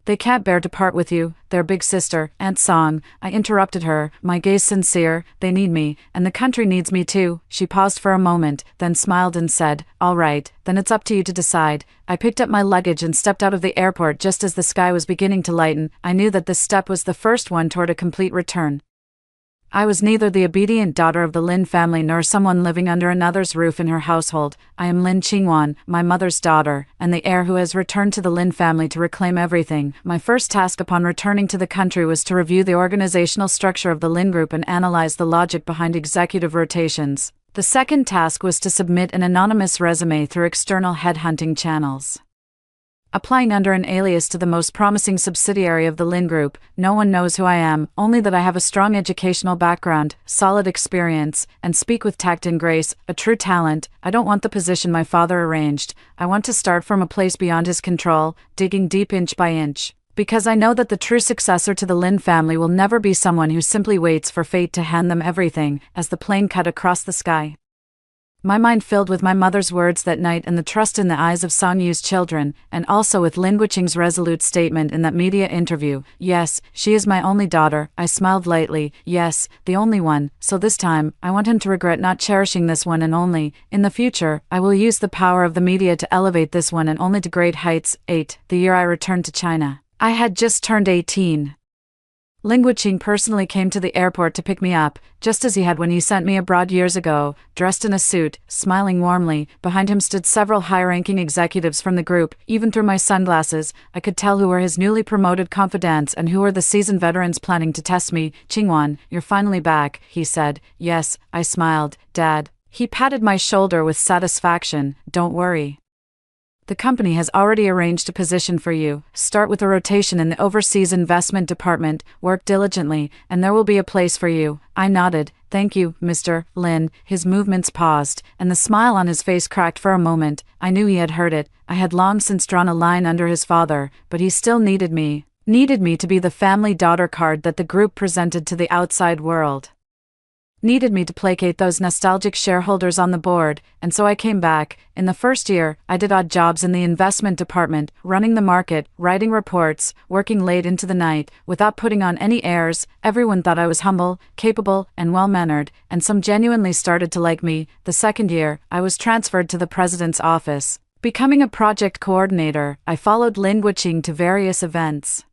They can't bear to part with you, their big sister, Aunt Song. I interrupted her, my gaze sincere. They need me, and the country needs me too. She paused for a moment, then smiled and said, all right, then it's up to you to decide. I picked up my luggage and stepped out of the airport just as the sky was beginning to lighten. I knew that this step was the first one toward a complete return. I was neither the obedient daughter of the Lin family nor someone living under another's roof in her household. I am Lin Qingwan, my mother's daughter, and the heir who has returned to the Lin family to reclaim everything. My first task upon returning to the country was to review the organizational structure of the Lin Group and analyze the logic behind executive rotations. The second task was to submit an anonymous resume through external headhunting channels, applying under an alias to the most promising subsidiary of the Lin Group. No one knows who I am, only that I have a strong educational background, solid experience, and speak with tact and grace, a true talent. I don't want the position my father arranged. I want to start from a place beyond his control, digging deep inch by inch, because I know that the true successor to the Lin family will never be someone who simply waits for fate to hand them everything. As the plane cut across the sky, my mind filled with my mother's words that night and the trust in the eyes of Songyu's children, and also with Lin Wuqing's resolute statement in that media interview. Yes, she is my only daughter. I smiled lightly. Yes, the only one. So this time, I want him to regret not cherishing this one and only. In the future, I will use the power of the media to elevate this one and only to great heights. 8. The year I returned to China, I had just turned 18. Lin Wuqing personally came to the airport to pick me up, just as he had when he sent me abroad years ago, dressed in a suit, smiling warmly. Behind him stood several high-ranking executives from the group. Even through my sunglasses, I could tell who were his newly promoted confidants and who were the seasoned veterans planning to test me. Qingwan, you're finally back, he said. Yes, I smiled. Dad. He patted my shoulder with satisfaction. Don't worry. The company has already arranged a position for you. Start with a rotation in the overseas investment department, work diligently, and there will be a place for you. I nodded. Thank you, Mr. Lin. His movements paused, and the smile on his face cracked for a moment. I knew he had heard it. I had long since drawn a line under his father, but he still needed me. Needed me to be the family daughter card that the group presented to the outside world. Needed me to placate those nostalgic shareholders on the board, and so I came back. In the first year, I did odd jobs in the investment department, running the market, writing reports, working late into the night, without putting on any airs. Everyone thought I was humble, capable, and well-mannered, and some genuinely started to like me. The second year, I was transferred to the president's office. Becoming a project coordinator, I followed Lin Wuqing to various events,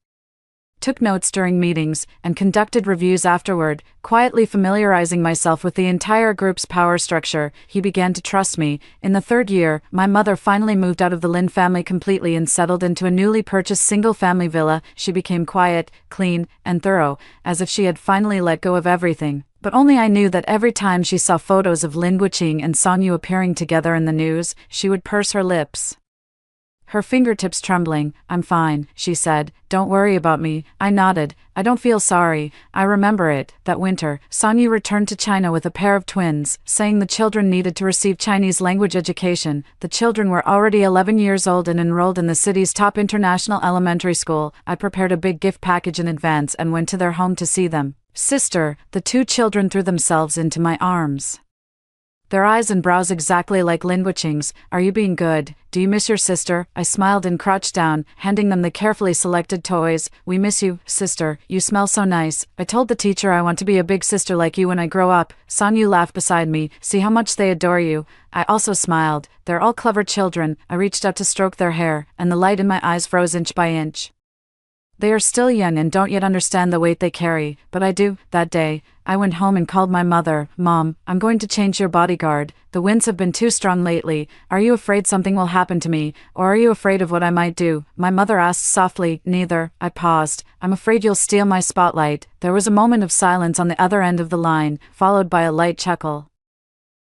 took notes during meetings, and conducted reviews afterward, quietly familiarizing myself with the entire group's power structure. He began to trust me. In the third year, my mother finally moved out of the Lin family completely and settled into a newly purchased single-family villa. She became quiet, clean, and thorough, as if she had finally let go of everything. But only I knew that every time she saw photos of Lin Wuqing and Song Yu appearing together in the news, she would purse her lips, her fingertips trembling. I'm fine, she said. Don't worry about me. I nodded. I don't feel sorry. I remember it. That winter, Song Yu returned to China with a pair of twins, saying the children needed to receive Chinese language education. The children were already 11 years old and enrolled in the city's top international elementary school. I prepared a big gift package in advance and went to their home to see them. Sister, the two children threw themselves into my arms, their eyes and brows exactly like Lin Wuqing's. Are you being good? Do you miss your sister? I smiled and crouched down, handing them the carefully selected toys. We miss you, sister. You smell so nice. I told the teacher I want to be a big sister like you when I grow up. Song Yu laughed beside me. See how much they adore you. I also smiled. They're all clever children. I reached out to stroke their hair, and the light in my eyes froze inch by inch. They are still young and don't yet understand the weight they carry, but I do. That day, I went home and called my mother. Mom, I'm going to change your bodyguard. The winds have been too strong lately. Are you afraid something will happen to me, or are you afraid of what I might do? My mother asked softly. Neither. I paused. I'm afraid you'll steal my spotlight. There was a moment of silence on the other end of the line, followed by a light chuckle.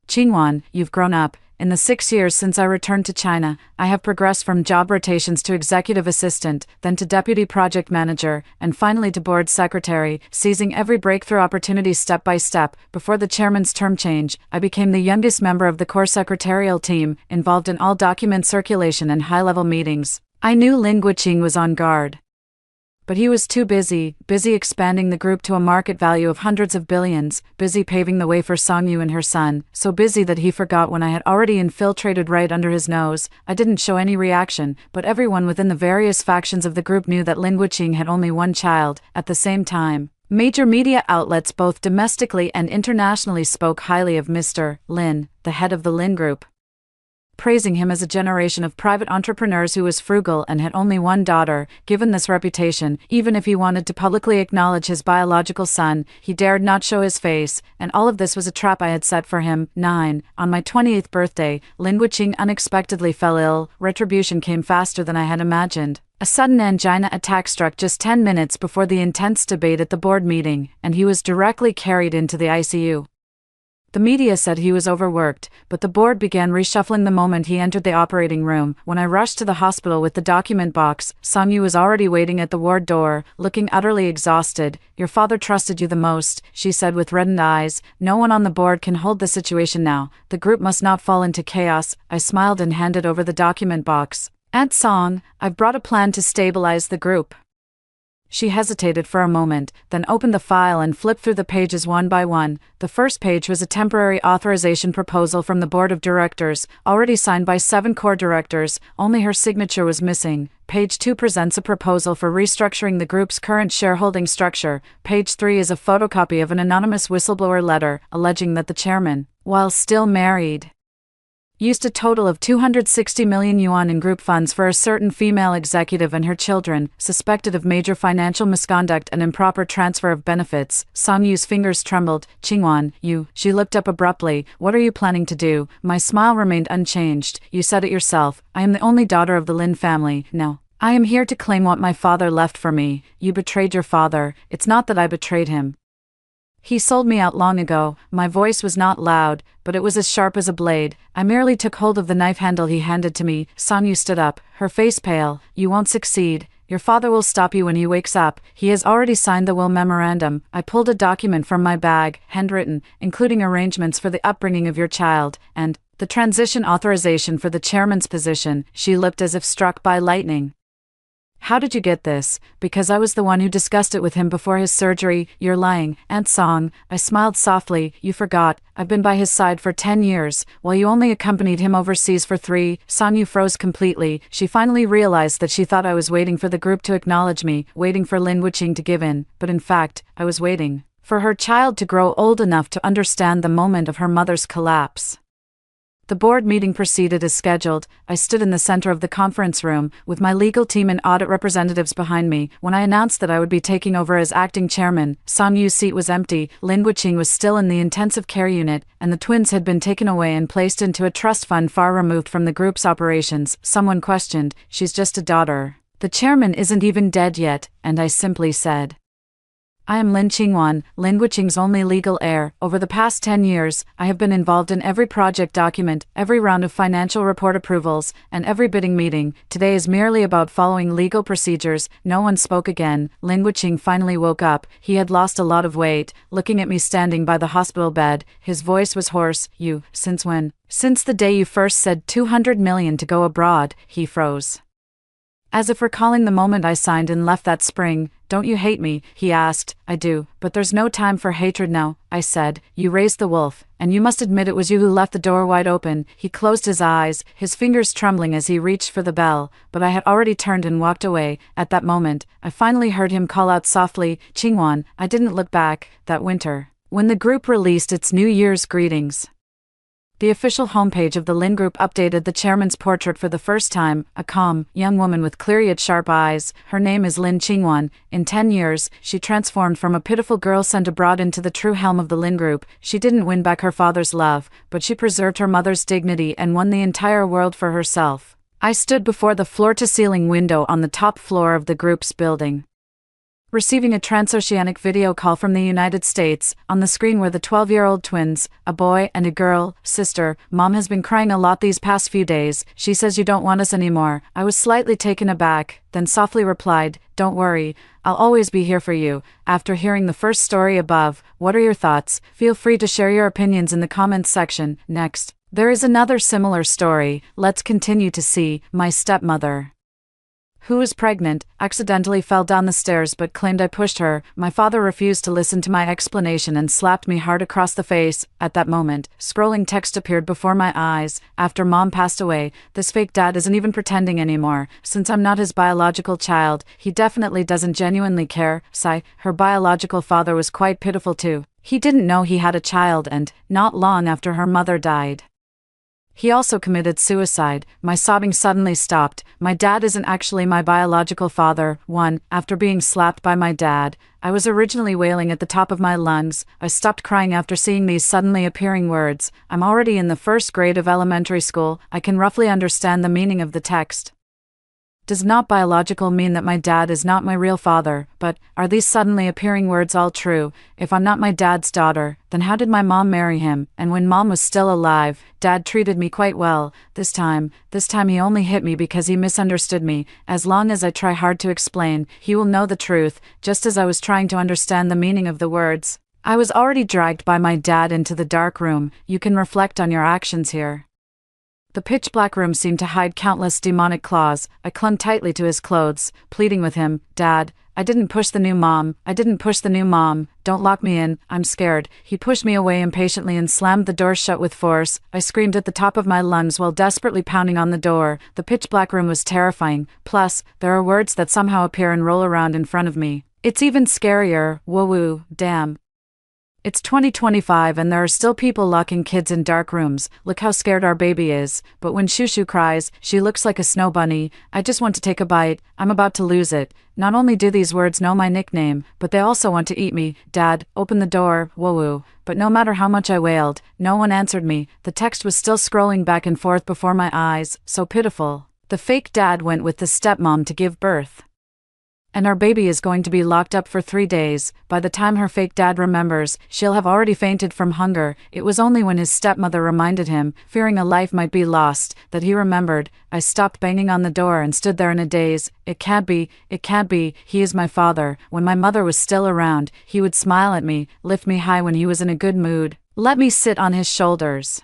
Qingwan, you've grown up. In the 6 years since I returned to China, I have progressed from job rotations to executive assistant, then to deputy project manager, and finally to board secretary, seizing every breakthrough opportunity step by step. Before the chairman's term change, I became the youngest member of the core secretarial team, involved in all document circulation and high-level meetings. I knew Lin Wuqing was on guard, but he was too busy expanding the group to a market value of hundreds of billions, busy paving the way for Song Yu and her son, so busy that he forgot when I had already infiltrated right under his nose. I didn't show any reaction, but everyone within the various factions of the group knew that Lin Wuqing had only one child. At the same time, major media outlets both domestically and internationally spoke highly of Mr. Lin, the head of the Lin Group, praising him as a generation of private entrepreneurs who was frugal and had only one daughter. Given this reputation, even if he wanted to publicly acknowledge his biological son, he dared not show his face, and all of this was a trap I had set for him. 9. On my 28th birthday, Lin Wuqing unexpectedly fell ill. Retribution came faster than I had imagined. A sudden angina attack struck just 10 minutes before the intense debate at the board meeting, and he was directly carried into the ICU. The media said he was overworked, but the board began reshuffling the moment he entered the operating room. When I rushed to the hospital with the document box, Song Yu was already waiting at the ward door, looking utterly exhausted. Your father trusted you the most, she said with reddened eyes. No one on the board can hold the situation now. The group must not fall into chaos. I smiled and handed over the document box. Aunt Song, I've brought a plan to stabilize the group. She hesitated for a moment, then opened the file and flipped through the pages one by one. The first page was a temporary authorization proposal from the board of directors, already signed by 7 core directors. Only her signature was missing. Page 2 presents a proposal for restructuring the group's current shareholding structure. Page 3 is a photocopy of an anonymous whistleblower letter, alleging that the chairman, while still married, used a total of 260 million yuan in group funds for a certain female executive and her children, suspected of major financial misconduct and improper transfer of benefits. Song Yu's fingers trembled. Qingwan, you. She looked up abruptly. What are you planning to do? My smile remained unchanged. You said it yourself. I am the only daughter of the Lin family. No. I am here to claim what my father left for me. You betrayed your father. It's not that I betrayed him. He sold me out long ago. My voice was not loud, but it was as sharp as a blade. I merely took hold of the knife handle he handed to me. Sonyu stood up, her face pale. You won't succeed. Your father will stop you when he wakes up. He has already signed the will memorandum. I pulled a document from my bag, handwritten, including arrangements for the upbringing of your child, and the transition authorization for the chairman's position. She leapt as if struck by lightning. How did you get this? Because I was the one who discussed it with him before his surgery. You're lying, Aunt Song. I smiled softly. You forgot. I've been by his side for 10 years, while you only accompanied him overseas for 3. Sonyu froze completely. She finally realized that she thought I was waiting for the group to acknowledge me, waiting for Lin Wuqing to give in, but in fact, I was waiting for her child to grow old enough to understand the moment of her mother's collapse. The board meeting proceeded as scheduled. I stood in the center of the conference room, with my legal team and audit representatives behind me. When I announced that I would be taking over as acting chairman, Sonyu's seat was empty, Lin Wuqing was still in the intensive care unit, and the twins had been taken away and placed into a trust fund far removed from the group's operations. Someone questioned, she's just a daughter. The chairman isn't even dead yet, and I simply said, I am Lin Qingwan, Lin Wuqing's only legal heir. Over the past 10 years, I have been involved in every project document, every round of financial report approvals, and every bidding meeting. Today is merely about following legal procedures. No one spoke again. Lin Wuqing finally woke up. He had lost a lot of weight. Looking at me standing by the hospital bed, his voice was hoarse. You, since when? Since the day you first said 200 million to go abroad. He froze, as if recalling the moment I signed and left that spring. Don't you hate me? He asked. I do, but there's no time for hatred now, I said. You raised the wolf, and you must admit it was you who left the door wide open. He closed his eyes, his fingers trembling as he reached for the bell, but I had already turned and walked away. At that moment, I finally heard him call out softly, Qingwan. I didn't look back. That winter, when the group released its New Year's greetings, the official homepage of the Lin Group updated the chairman's portrait for the first time, a calm, young woman with clear yet sharp eyes. Her name is Lin Qingwan. In 10 years, she transformed from a pitiful girl sent abroad into the true helm of the Lin Group. She didn't win back her father's love, but she preserved her mother's dignity and won the entire world for herself. I stood before the floor-to-ceiling window on the top floor of the group's building, receiving a transoceanic video call from the United States. On the screen were the 12-year-old twins, a boy and a girl. Sister, Mom has been crying a lot these past few days. She says you don't want us anymore. I was slightly taken aback, then softly replied, don't worry, I'll always be here for you. After hearing the first story above, what are your thoughts? Feel free to share your opinions in the comments section. Next, there is another similar story. Let's continue to see. My stepmother, who was pregnant, accidentally fell down the stairs but claimed I pushed her. My father refused to listen to my explanation and slapped me hard across the face. At that moment, scrolling text appeared before my eyes. After Mom passed away, this fake dad isn't even pretending anymore. Since I'm not his biological child, he definitely doesn't genuinely care. Sigh. Her biological father was quite pitiful too. He didn't know he had a child and, not long after her mother died, he also committed suicide. My sobbing suddenly stopped. My dad isn't actually my biological father. 1. After being slapped by my dad, I was originally wailing at the top of my lungs. I stopped crying after seeing these suddenly appearing words. I'm already in the first grade of elementary school. I can roughly understand the meaning of the text. Does not biological mean that my dad is not my real father, but are these suddenly appearing words all true? If I'm not my dad's daughter, then how did my mom marry him? And when Mom was still alive, Dad treated me quite well. This time he only hit me because he misunderstood me. As long as I try hard to explain, he will know the truth. Just as I was trying to understand the meaning of the words, I was already dragged by my dad into the dark room. You can reflect on your actions here. The pitch-black room seemed to hide countless demonic claws. I clung tightly to his clothes, pleading with him, Dad, I didn't push the new mom. Don't lock me in. I'm scared. He pushed me away impatiently and slammed the door shut with force. I screamed at the top of my lungs while desperately pounding on the door. The pitch-black room was terrifying. Plus, there are words that somehow appear and roll around in front of me. It's even scarier. Woo-woo, damn. It's 2025 and there are still people locking kids in dark rooms. Look how scared our baby is. But when Shushu cries, she looks like a snow bunny. I just want to take a bite. I'm about to lose it. Not only do these words know my nickname, but they also want to eat me. Dad, open the door. Woo-woo. But no matter how much I wailed, no one answered me. The text was still scrolling back and forth before my eyes. So pitiful. The fake dad went with the stepmom to give birth. And our baby is going to be locked up for 3 days. By the time her fake dad remembers, she'll have already fainted from hunger. It was only when his stepmother reminded him, fearing a life might be lost, that he remembered. I stopped banging on the door and stood there in a daze. It can't be, he is my father. When my mother was still around, he would smile at me, lift me high when he was in a good mood, let me sit on his shoulders,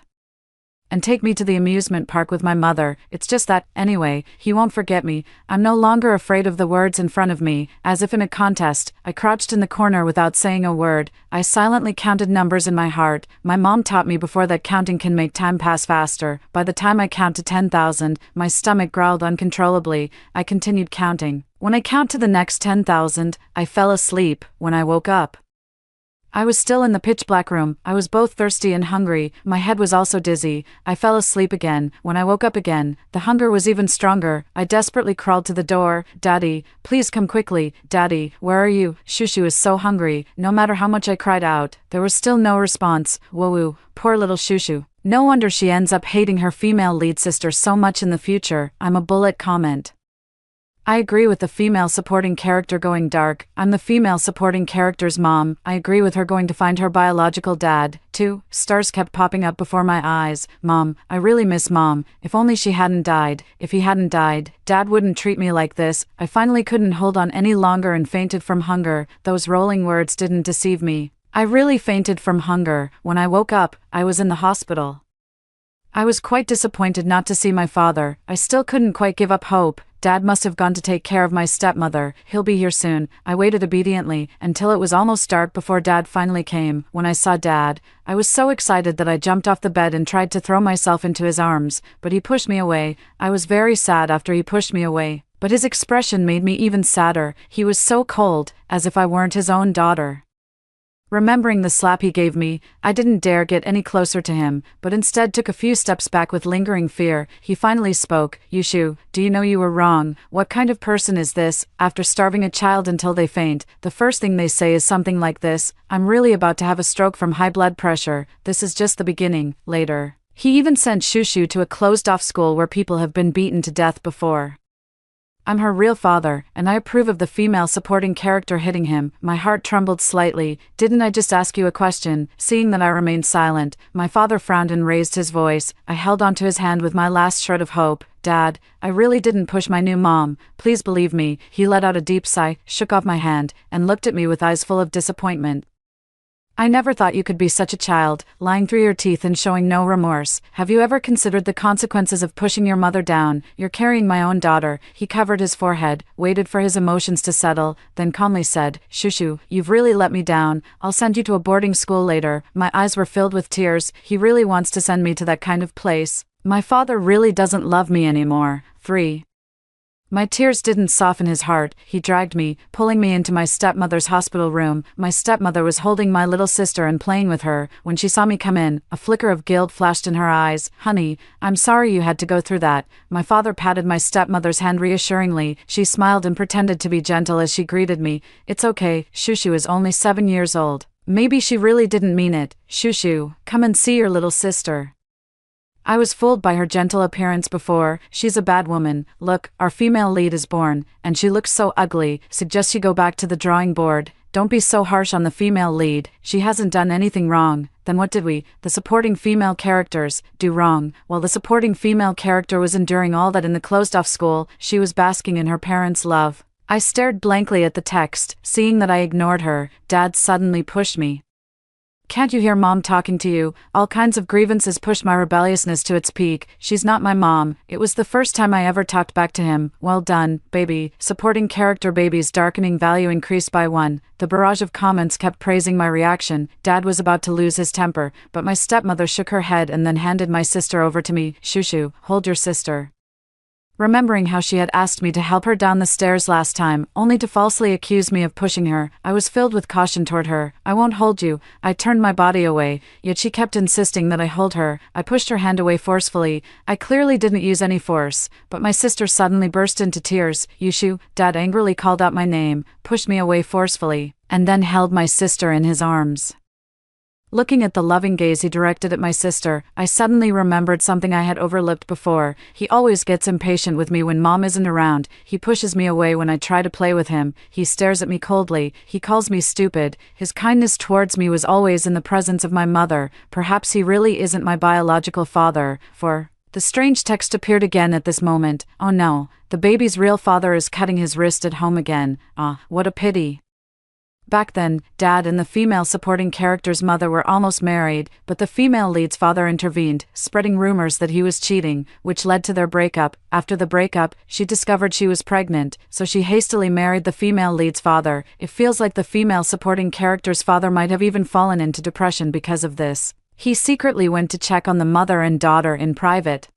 and take me to the amusement park with my mother. It's just that, anyway, he won't forget me. I'm no longer afraid of the words in front of me. As if in a contest, I crouched in the corner without saying a word. I silently counted numbers in my heart. My mom taught me before that counting can make time pass faster. By the time I count to 10,000, my stomach growled uncontrollably. I continued counting. When I count to the next 10,000, I fell asleep. When I woke up, I was still in the pitch-black room. I was both thirsty and hungry. My head was also dizzy. I fell asleep again. When I woke up again, the hunger was even stronger. I desperately crawled to the door. Daddy, please come quickly. Daddy, where are you? Shushu is so hungry. No matter how much I cried out, there was still no response. Woo, poor little Shushu. No wonder she ends up hating her female lead sister so much in the future. I'm a bullet comment. I agree with the female supporting character going dark. I'm the female supporting character's mom. I agree with her going to find her biological dad. 2 stars kept popping up before my eyes. Mom, I really miss Mom. If only she hadn't died. If he hadn't died, Dad wouldn't treat me like this. I finally couldn't hold on any longer and fainted from hunger. Those rolling words didn't deceive me. I really fainted from hunger. When I woke up, I was in the hospital. I was quite disappointed not to see my father. I still couldn't quite give up hope. Dad must have gone to take care of my stepmother. He'll be here soon. I waited obediently until it was almost dark before Dad finally came. When I saw Dad, I was so excited that I jumped off the bed and tried to throw myself into his arms, but he pushed me away. I was very sad after he pushed me away, but his expression made me even sadder. He was so cold, as if I weren't his own daughter. Remembering the slap he gave me, I didn't dare get any closer to him, but instead took a few steps back with lingering fear. He finally spoke. Yushu, do you know you were wrong? What kind of person is this? After starving a child until they faint, the first thing they say is something like this: I'm really about to have a stroke from high blood pressure. This is just the beginning. Later, he even sent Shushu to a closed-off school where people have been beaten to death before. I'm her real father, and I approve of the female supporting character hitting him. My heart trembled slightly. Didn't I just ask you a question? Seeing that I remained silent, my father frowned and raised his voice. I held onto his hand with my last shred of hope. Dad, I really didn't push my new mom. Please believe me. He let out a deep sigh, shook off my hand, and looked at me with eyes full of disappointment. I never thought you could be such a child, lying through your teeth and showing no remorse. Have you ever considered the consequences of pushing your mother down? You're carrying my own daughter. He covered his forehead, waited for his emotions to settle, then calmly said, Shushu, you've really let me down. I'll send you to a boarding school later. My eyes were filled with tears. He really wants to send me to that kind of place. My father really doesn't love me anymore. 3. My tears didn't soften his heart. He dragged me, pulling me into my stepmother's hospital room. My stepmother was holding my little sister and playing with her. When she saw me come in, a flicker of guilt flashed in her eyes. Honey, I'm sorry you had to go through that. My father patted my stepmother's hand reassuringly. She smiled and pretended to be gentle as she greeted me. It's okay, Shushu is only 7 years old. Maybe she really didn't mean it. Shushu, come and see your little sister. I was fooled by her gentle appearance before. She's a bad woman. Look, our female lead is born, and she looks so ugly. Suggest you go back to the drawing board. Don't be so harsh on the female lead. She hasn't done anything wrong. Then what did we, the supporting female characters, do wrong? While the supporting female character was enduring all that in the closed-off school, she was basking in her parents' love. I stared blankly at the text, seeing that I ignored her. Dad suddenly pushed me. Can't you hear Mom talking to you? All kinds of grievances pushed my rebelliousness to its peak. She's not my mom. It was the first time I ever talked back to him. Well done, baby. Supporting character baby's darkening value increased by 1. The barrage of comments kept praising my reaction. Dad was about to lose his temper, but my stepmother shook her head and then handed my sister over to me. Shushu, hold your sister. Remembering how she had asked me to help her down the stairs last time, only to falsely accuse me of pushing her, I was filled with caution toward her. I won't hold you. I turned my body away, yet she kept insisting that I hold her. I pushed her hand away forcefully. I clearly didn't use any force, but my sister suddenly burst into tears. Yushu, Dad angrily called out my name, pushed me away forcefully, and then held my sister in his arms. Looking at the loving gaze he directed at my sister, I suddenly remembered something I had overlooked before. He always gets impatient with me when Mom isn't around. He pushes me away when I try to play with him. He stares at me coldly. He calls me stupid. His kindness towards me was always in the presence of my mother. Perhaps he really isn't my biological father. The strange text appeared again at this moment. Oh no, the baby's real father is cutting his wrist at home again. Ah, what a pity. Back then, Dad and the female supporting character's mother were almost married, but the female lead's father intervened, spreading rumors that he was cheating, which led to their breakup. After the breakup, she discovered she was pregnant, so she hastily married the female lead's father. It feels like the female supporting character's father might have even fallen into depression because of this. He secretly went to check on the mother and daughter in private.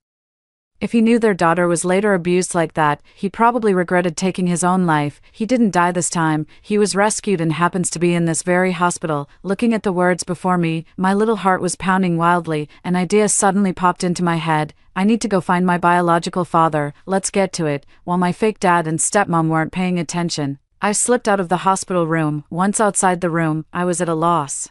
If he knew their daughter was later abused like that, he probably regretted taking his own life. He didn't die this time. He was rescued and happens to be in this very hospital. Looking at the words before me, my little heart was pounding wildly. An idea suddenly popped into my head. I need to go find my biological father. Let's get to it. While my fake dad and stepmom weren't paying attention, I slipped out of the hospital room. Once outside the room, I was at a loss.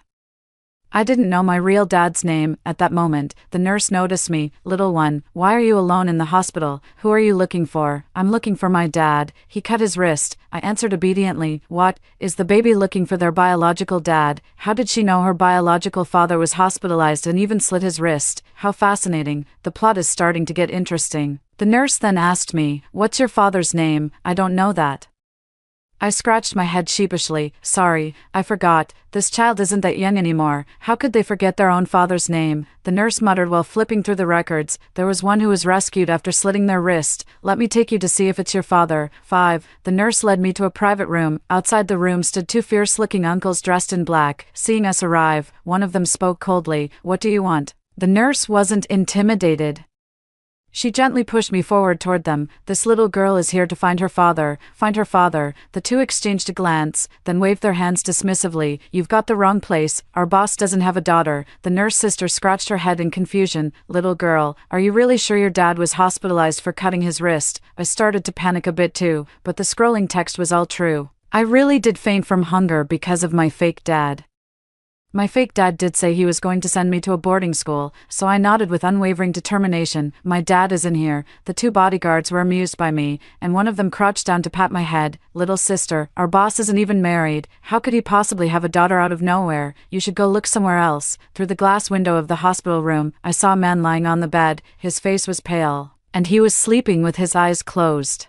I didn't know my real dad's name. At that moment, the nurse noticed me. Little one, why are you alone in the hospital? Who are you looking for? I'm looking for my dad. He cut his wrist. I answered obediently. What? Is the baby looking for their biological dad? How did she know her biological father was hospitalized and even slit his wrist? How fascinating. The plot is starting to get interesting. The nurse then asked me, what's your father's name? I don't know that. I scratched my head sheepishly. Sorry, I forgot. This child isn't that young anymore. How could they forget their own father's name? The nurse muttered while flipping through the records. There was one who was rescued after slitting their wrist. Let me take you to see if it's your father. 5. The nurse led me to a private room. Outside the room stood two fierce-looking uncles dressed in black. Seeing us arrive, one of them spoke coldly. What do you want? The nurse wasn't intimidated. She gently pushed me forward toward them. This little girl is here to find her father. Find her father. The two exchanged a glance, then waved their hands dismissively. You've got the wrong place. Our boss doesn't have a daughter. The nurse sister scratched her head in confusion. Little girl, are you really sure your dad was hospitalized for cutting his wrist? I started to panic a bit too, but the scrolling text was all true. I really did faint from hunger because of my fake dad. My fake dad did say he was going to send me to a boarding school, so I nodded with unwavering determination. My dad is in here. The two bodyguards were amused by me, and one of them crouched down to pat my head. Little sister, our boss isn't even married. How could he possibly have a daughter out of nowhere? You should go look somewhere else. Through the glass window of the hospital room, I saw a man lying on the bed. His face was pale, and he was sleeping with his eyes closed.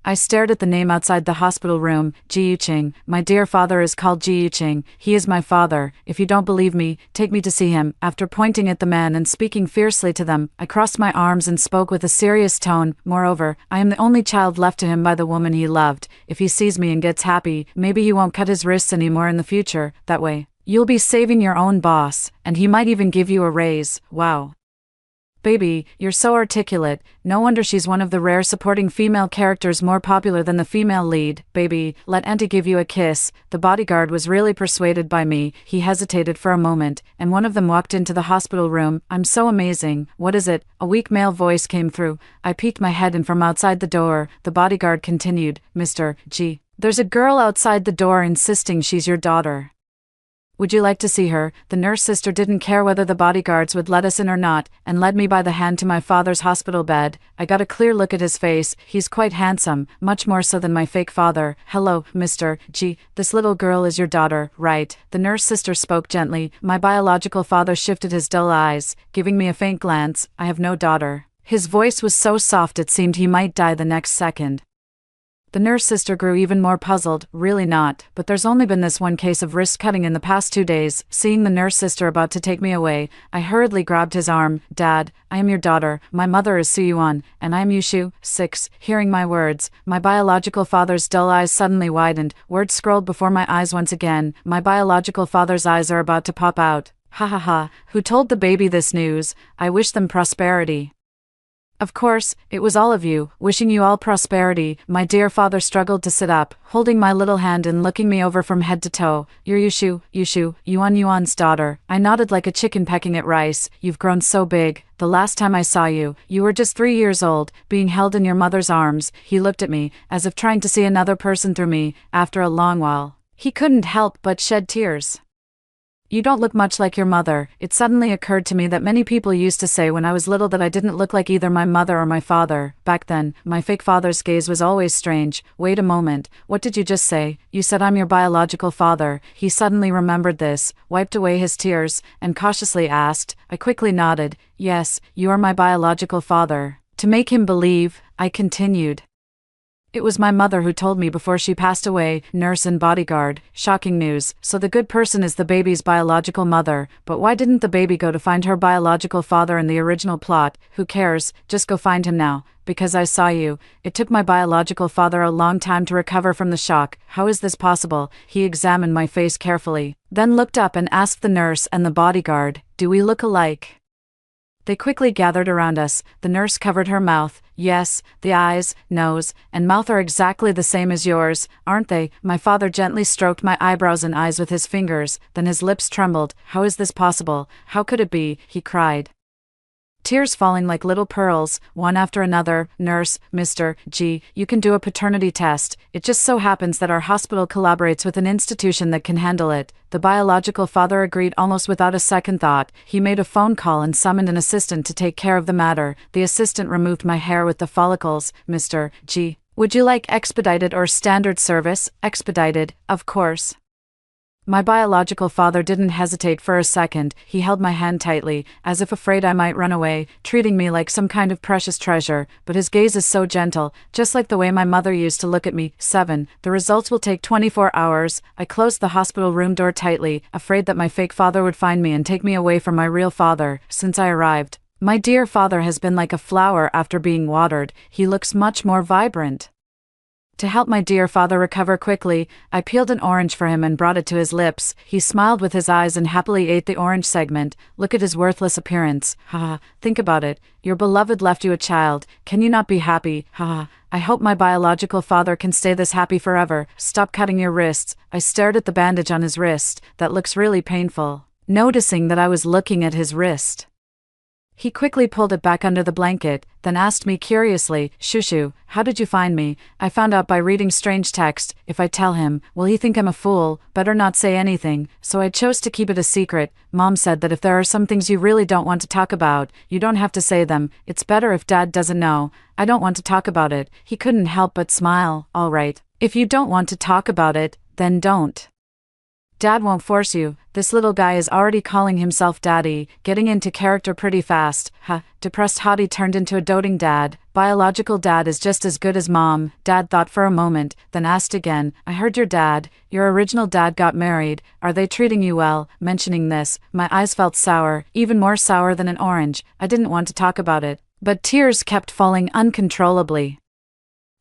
I stared at the name outside the hospital room, Ji Yuqing. My dear father is called Ji Yuqing. He is my father. If you don't believe me, take me to see him. After pointing at the man and speaking fiercely to them, I crossed my arms and spoke with a serious tone. Moreover, I am the only child left to him by the woman he loved. If he sees me and gets happy, maybe he won't cut his wrists anymore in the future. That way, you'll be saving your own boss, and he might even give you a raise. Wow. Baby, you're so articulate. No wonder she's one of the rare supporting female characters more popular than the female lead. Baby, let Auntie give you a kiss. The bodyguard was really persuaded by me. He hesitated for a moment, and one of them walked into the hospital room. I'm so amazing. What is it? A weak male voice came through. I peeked my head in from outside the door. The bodyguard continued, Mr. G. There's a girl outside the door insisting she's your daughter. Would you like to see her? The nurse sister didn't care whether the bodyguards would let us in or not, and led me by the hand to my father's hospital bed. I got a clear look at his face. He's quite handsome, much more so than my fake father. Hello, Mr. G. This little girl is your daughter, right? The nurse sister spoke gently. My biological father shifted his dull eyes, giving me a faint glance. I have no daughter. His voice was so soft it seemed he might die the next second. The nurse sister grew even more puzzled. Really not, but there's only been this one case of wrist cutting in the past 2 days. Seeing the nurse sister about to take me away, I hurriedly grabbed his arm. Dad, I am your daughter. My mother is Suyuan, and I am Yushu. 6. Hearing my words, my biological father's dull eyes suddenly widened. Words scrolled before my eyes once again. My biological father's eyes are about to pop out. Ha ha ha. Who told the baby this news? I wish them prosperity. Of course, it was all of you, wishing you all prosperity. My dear father struggled to sit up, holding my little hand and looking me over from head to toe. You're Yushu, Yuan's daughter. I nodded like a chicken pecking at rice. You've grown so big. The last time I saw you, you were just 3 years old, being held in your mother's arms. He looked at me, as if trying to see another person through me. After a long while, he couldn't help but shed tears. You don't look much like your mother. It suddenly occurred to me that many people used to say when I was little that I didn't look like either my mother or my father. Back then, my fake father's gaze was always strange. Wait a moment, what did you just say? You said I'm your biological father. He suddenly remembered this, wiped away his tears, and cautiously asked. I quickly nodded. Yes, you are my biological father. To make him believe, I continued. It was my mother who told me before she passed away, nurse and bodyguard. Shocking news. So the good person is the baby's biological mother, but why didn't the baby go to find her biological father in the original plot? Who cares, just go find him now. Because I saw you. It took my biological father a long time to recover from the shock. How is this possible? He examined my face carefully, then looked up and asked the nurse and the bodyguard, do we look alike? They quickly gathered around us. The nurse covered her mouth. Yes, the eyes, nose, and mouth are exactly the same as yours, aren't they? My father gently stroked my eyebrows and eyes with his fingers, then his lips trembled. How is this possible? How could it be? He cried. Tears falling like little pearls, one after another. Nurse, Mr. G, you can do a paternity test. It just so happens that our hospital collaborates with an institution that can handle it. The biological father agreed almost without a second thought. He made a phone call and summoned an assistant to take care of the matter. The assistant removed my hair with the follicles. Mr. G, would you like expedited or standard service? Expedited, of course. My biological father didn't hesitate for a second. He held my hand tightly, as if afraid I might run away, treating me like some kind of precious treasure, but his gaze is so gentle, just like the way my mother used to look at me. 7. The results will take 24 hours. I closed the hospital room door tightly, afraid that my fake father would find me and take me away from my real father. Since I arrived, my dear father has been like a flower after being watered. He looks much more vibrant. To help my dear father recover quickly, I peeled an orange for him and brought it to his lips. He smiled with his eyes and happily ate the orange segment. Look at his worthless appearance. Haha, think about it. Your beloved left you a child. Can you not be happy? Haha, I hope my biological father can stay this happy forever. Stop cutting your wrists. I stared at the bandage on his wrist. That looks really painful. Noticing that I was looking at his wrist, he quickly pulled it back under the blanket, then asked me curiously, Shushu, how did you find me? I found out by reading strange text. If I tell him, will he think I'm a fool? Better not say anything, so I chose to keep it a secret. Mom said that if there are some things you really don't want to talk about, you don't have to say them. It's better if Dad doesn't know. I don't want to talk about it. He couldn't help but smile. All right. If you don't want to talk about it, then don't. Dad won't force you. This little guy is already calling himself Daddy, getting into character pretty fast. Depressed hottie turned into a doting dad. Biological dad is just as good as mom. Dad thought for a moment, then asked again, I heard your original dad got married. Are they treating you well? Mentioning this, my eyes felt sour, even more sour than an orange. I didn't want to talk about it, but tears kept falling uncontrollably.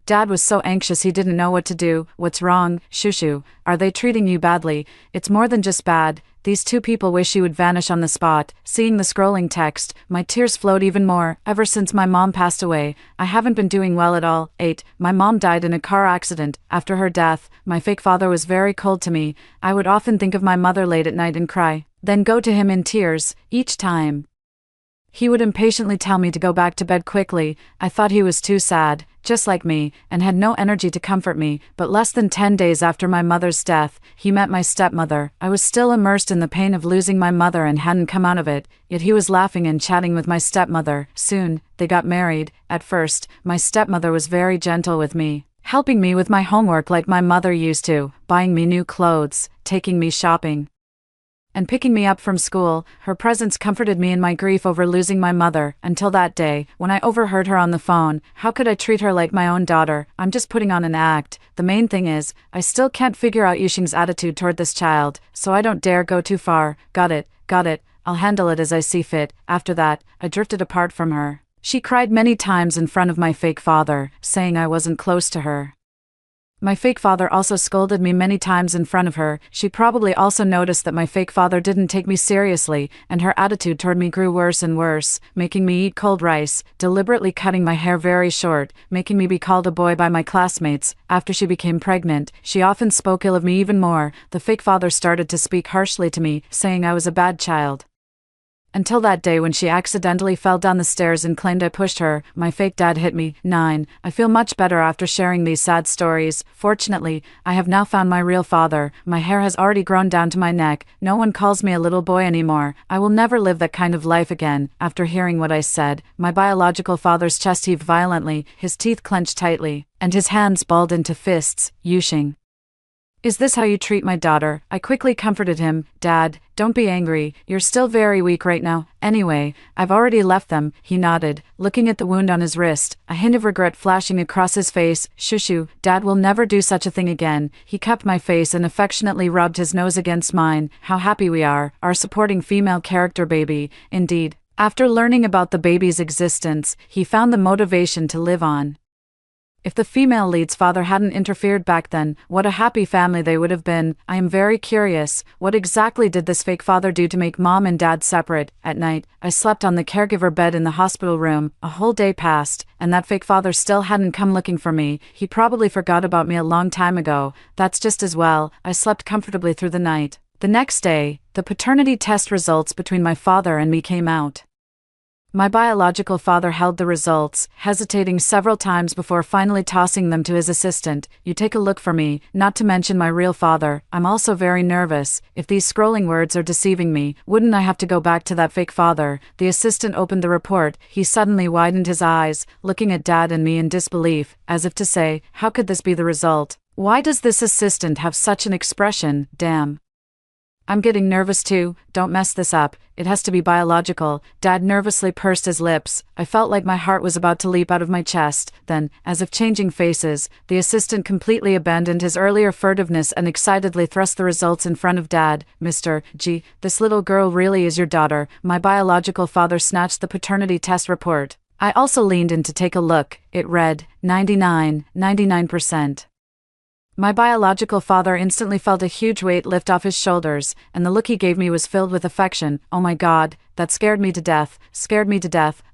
Dad was so anxious he didn't know what to do. What's wrong, Shushu? Are they treating you badly? It's more than just bad. These two people wish you would vanish on the spot. Seeing the scrolling text, my tears flowed even more. Ever since my mom passed away, I haven't been doing well at all. 8. My mom died in a car accident. After her death, my fake father was very cold to me. I would often think of my mother late at night and cry, then go to him in tears, each time. He would impatiently tell me to go back to bed quickly. I thought he was too sad, just like me, and had no energy to comfort me, but less than 10 days after my mother's death, he met my stepmother. I was still immersed in the pain of losing my mother and hadn't come out of it, yet he was laughing and chatting with my stepmother. Soon, they got married. At first, my stepmother was very gentle with me, helping me with my homework like my mother used to, buying me new clothes, taking me shopping, and picking me up from school. Her presence comforted me in my grief over losing my mother, until that day, when I overheard her on the phone. How could I treat her like my own daughter? I'm just putting on an act. The main thing is, I still can't figure out Yuxing's attitude toward this child, so I don't dare go too far. Got it. I'll handle it as I see fit. After that, I drifted apart from her. She cried many times in front of my fake father, saying I wasn't close to her. My fake father also scolded me many times in front of her. She probably also noticed that my fake father didn't take me seriously, and her attitude toward me grew worse and worse, making me eat cold rice, deliberately cutting my hair very short, making me be called a boy by my classmates. After she became pregnant, she often spoke ill of me even more. The fake father started to speak harshly to me, saying I was a bad child, Until that day when she accidentally fell down the stairs and claimed I pushed her. My fake dad hit me. 9. I feel much better after sharing these sad stories. Fortunately, I have now found my real father. My hair has already grown down to my neck. No one calls me a little boy anymore. I will never live that kind of life again. After hearing what I said, my biological father's chest heaved violently, his teeth clenched tightly, and his hands balled into fists. Yushing. Is this how you treat my daughter? I quickly comforted him. Dad, don't be angry. You're still very weak right now. Anyway, I've already left them. He nodded, looking at the wound on his wrist, a hint of regret flashing across his face. Shushu, Dad will never do such a thing again. He cupped my face and affectionately rubbed his nose against mine. How happy we are, our supporting female character baby. Indeed. After learning about the baby's existence, he found the motivation to live on. If the female lead's father hadn't interfered back then, what a happy family they would have been. I am very curious, what exactly did this fake father do to make mom and dad separate? At night, I slept on the caregiver bed in the hospital room. A whole day passed, and that fake father still hadn't come looking for me. He probably forgot about me a long time ago. That's just as well. I slept comfortably through the night. The next day, the paternity test results between my father and me came out. My biological father held the results, hesitating several times before finally tossing them to his assistant. You take a look for me, not to mention my real father. I'm also very nervous. If these scrolling words are deceiving me, wouldn't I have to go back to that fake father? The assistant opened the report. He suddenly widened his eyes, looking at Dad and me in disbelief, as if to say, how could this be the result? Why does this assistant have such an expression? Damn. I'm getting nervous too. Don't mess this up. It has to be biological. Dad nervously pursed his lips. I felt like my heart was about to leap out of my chest. Then, as if changing faces, the assistant completely abandoned his earlier furtiveness and excitedly thrust the results in front of Dad. Mr. G, this little girl really is your daughter. My biological father snatched the paternity test report. I also leaned in to take a look. It read, 99%. My biological father instantly felt a huge weight lift off his shoulders, and the look he gave me was filled with affection. Oh my God, that scared me to death.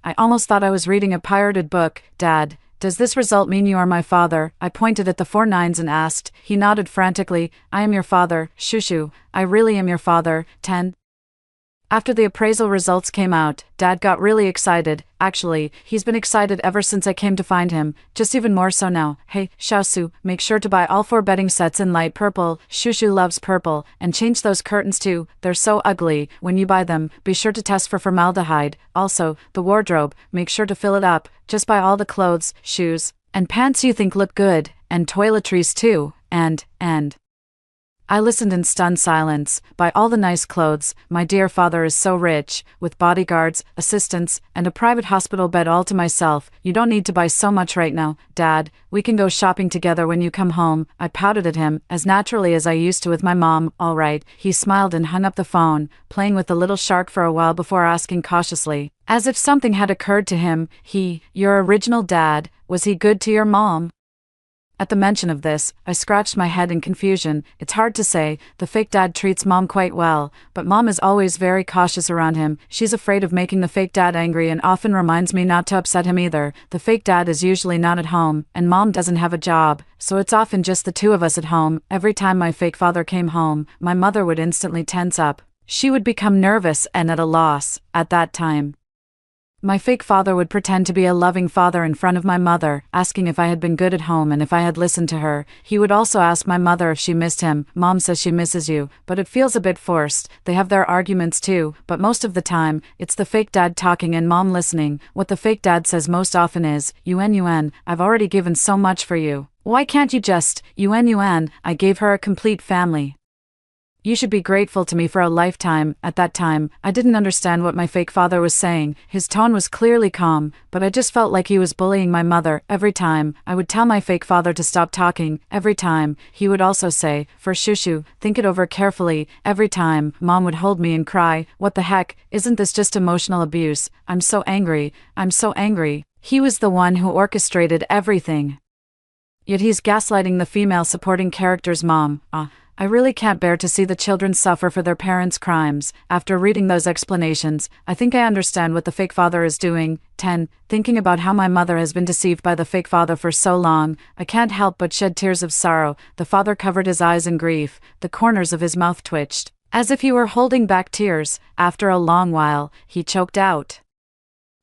I almost thought I was reading a pirated book. Dad, does this result mean you are my father? I pointed at the 4 9s and asked. He nodded frantically. I am your father, Shushu. I really am your father. 10. After the appraisal results came out, Dad got really excited. Actually, he's been excited ever since I came to find him, just even more so now. Hey, Xiaosu, make sure to buy all 4 bedding sets in light purple. Shushu loves purple, and change those curtains too. They're so ugly. When you buy them, be sure to test for formaldehyde. Also, the wardrobe, make sure to fill it up. Just buy all the clothes, shoes, and pants you think look good, and toiletries too, and. I listened in stunned silence. Buy all the nice clothes. My dear father is so rich, with bodyguards, assistants, and a private hospital bed all to myself. You don't need to buy so much right now. Dad, we can go shopping together when you come home. I pouted at him, as naturally as I used to with my mom. All right. He smiled and hung up the phone, playing with the little shark for a while before asking cautiously, as if something had occurred to him, your original dad, was he good to your mom? At the mention of this, I scratched my head in confusion. It's hard to say. The fake dad treats mom quite well, but mom is always very cautious around him. She's afraid of making the fake dad angry and often reminds me not to upset him either. The fake dad is usually not at home, and mom doesn't have a job, so it's often just the 2 of us at home. Every time my fake father came home, my mother would instantly tense up. She would become nervous and at a loss. At that time, my fake father would pretend to be a loving father in front of my mother, asking if I had been good at home and if I had listened to her. He would also ask my mother if she missed him. Mom says she misses you, but it feels a bit forced. They have their arguments too, but most of the time, it's the fake dad talking and mom listening. What the fake dad says most often is, Yun, I've already given so much for you. Why can't you just, Yun, I gave her a complete family. You should be grateful to me for a lifetime. At that time, I didn't understand what my fake father was saying. His tone was clearly calm, but I just felt like he was bullying my mother. Every time, I would tell my fake father to stop talking. Every time, he would also say, for Shushu, think it over carefully. Every time, mom would hold me and cry, what the heck, isn't this just emotional abuse? I'm so angry. He was the one who orchestrated everything. Yet he's gaslighting the female supporting character's mom. I really can't bear to see the children suffer for their parents' crimes. After reading those explanations, I think I understand what the fake father is doing. 10. Thinking about how my mother has been deceived by the fake father for so long, I can't help but shed tears of sorrow. The father covered his eyes in grief. The corners of his mouth twitched. As if he were holding back tears, after a long while, he choked out.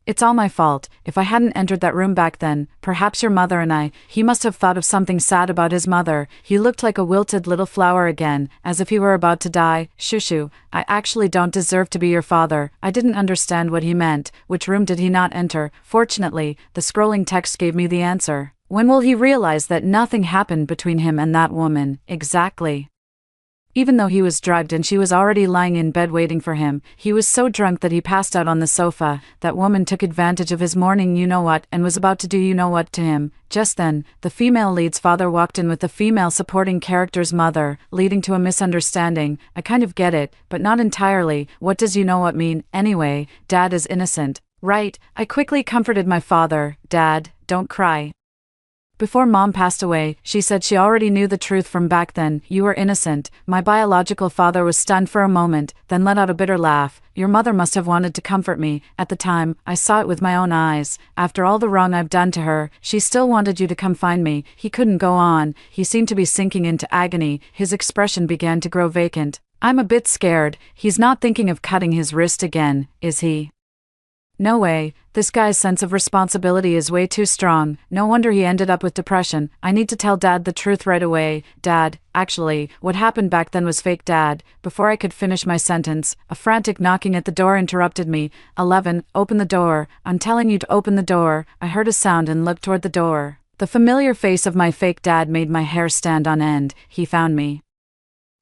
It's all my fault. If I hadn't entered that room back then, perhaps your mother and he must have thought of something sad about his mother. He looked like a wilted little flower again, as if he were about to die. Shushu, I actually don't deserve to be your father. I didn't understand what he meant. Which room did he not enter? Fortunately, the scrolling text gave me the answer. When will he realize that nothing happened between him and that woman? Exactly. Even though he was drugged and she was already lying in bed waiting for him, he was so drunk that he passed out on the sofa. That woman took advantage of his morning you-know-what and was about to do you-know-what to him. Just then, the female lead's father walked in with the female supporting character's mother, leading to a misunderstanding. I kind of get it, but not entirely. What does you-know-what mean? Anyway, Dad is innocent. Right, I quickly comforted my father. Dad, don't cry. Before Mom passed away, she said she already knew the truth from back then. You were innocent. My biological father was stunned for a moment, then let out a bitter laugh. Your mother must have wanted to comfort me. At the time, I saw it with my own eyes. After all the wrong I've done to her, she still wanted you to come find me. He couldn't go on. He seemed to be sinking into agony. His expression began to grow vacant. I'm a bit scared. He's not thinking of cutting his wrist again, is he? No way. This guy's sense of responsibility is way too strong. No wonder he ended up with depression. I need to tell Dad the truth right away. Dad, actually, what happened back then was fake, Dad. Before I could finish my sentence, a frantic knocking at the door interrupted me. 11, open the door. I'm telling you to open the door. I heard a sound and looked toward the door. The familiar face of my fake dad made my hair stand on end. He found me.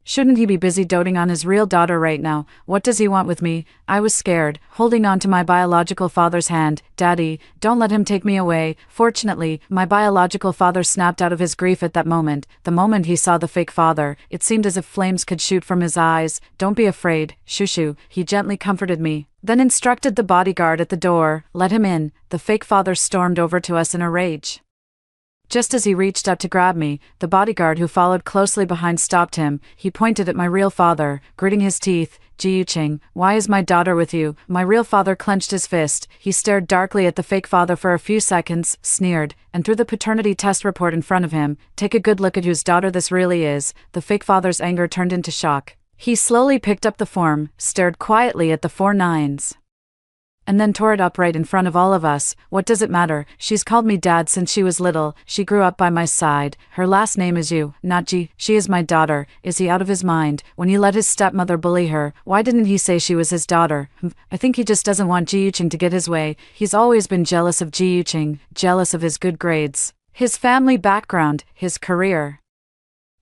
Shouldn't he be busy doting on his real daughter right now? What does he want with me? I was scared, holding on to my biological father's hand. Daddy, don't let him take me away. Fortunately, my biological father snapped out of his grief at that moment. The moment he saw the fake father, it seemed as if flames could shoot from his eyes. Don't be afraid, Shushu. He gently comforted me, then instructed the bodyguard at the door, let him in. The fake father stormed over to us in a rage. Just as he reached up to grab me, the bodyguard who followed closely behind stopped him. He pointed at my real father, gritting his teeth. Ji-Yuqing, why is my daughter with you? My real father clenched his fist. He stared darkly at the fake father for a few seconds, sneered, and threw the paternity test report in front of him. Take a good look at whose daughter this really is. The fake father's anger turned into shock. He slowly picked up the form, stared quietly at the 4 9s. And then tore it up right in front of all of us. What does it matter? She's called me Dad since she was little. She grew up by my side. Her last name is Yu, not Ji. She is my daughter. Is he out of his mind? When he let his stepmother bully her, why didn't he say she was his daughter? I think he just doesn't want Ji-Yuqing to get his way. He's always been jealous of Ji-Yuqing, jealous of his good grades, his family background, his career,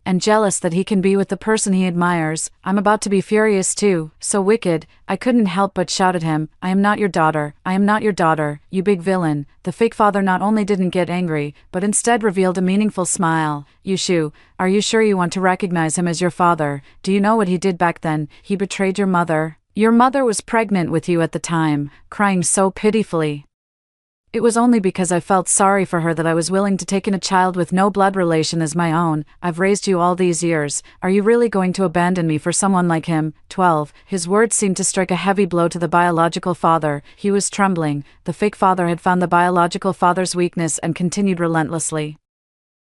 and jealous that he can be with the person he admires. I'm about to be furious too, so wicked. I couldn't help but shout at him, I am not your daughter. I am not your daughter, you big villain. The fake father not only didn't get angry, but instead revealed a meaningful smile. Yushu, are you sure you want to recognize him as your father? Do you know what he did back then? He betrayed your mother. Your mother was pregnant with you at the time, crying so pitifully. It was only because I felt sorry for her that I was willing to take in a child with no blood relation as my own. I've raised you all these years. Are you really going to abandon me for someone like him? 12. His words seemed to strike a heavy blow to the biological father. He was trembling. The fake father had found the biological father's weakness and continued relentlessly.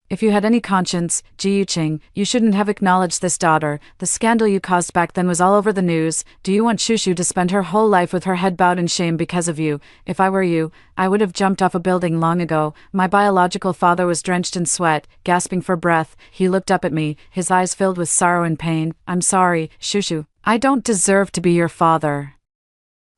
If you had any conscience, Ji-Yuqing, you shouldn't have acknowledged this daughter. The scandal you caused back then was all over the news. Do you want Shushu to spend her whole life with her head bowed in shame because of you? If I were you, I would have jumped off a building long ago. My biological father was drenched in sweat, gasping for breath. He looked up at me, his eyes filled with sorrow and pain. I'm sorry, Shushu. I don't deserve to be your father.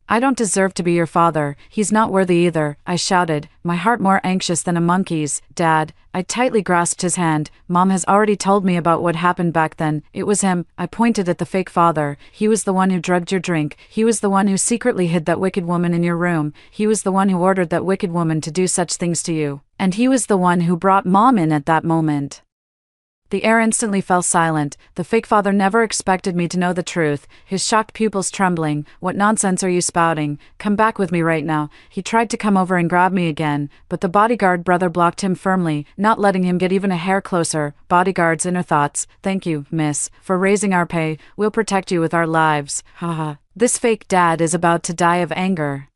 I don't deserve to be your father. He's not worthy either, I shouted, my heart more anxious than a monkey's. Dad, I tightly grasped his hand. Mom has already told me about what happened back then. It was him. I pointed at the fake father. He was the one who drugged your drink. He was the one who secretly hid that wicked woman in your room. He was the one who ordered that wicked woman to do such things to you. And he was the one who brought Mom in at that moment. The air instantly fell silent. The fake father never expected me to know the truth, his shocked pupils trembling. What nonsense are you spouting? Come back with me right now. He tried to come over and grab me again, but the bodyguard brother blocked him firmly, not letting him get even a hair closer. Bodyguard's inner thoughts. Thank you, miss, for raising our pay. We'll protect you with our lives. Haha. This fake dad is about to die of anger.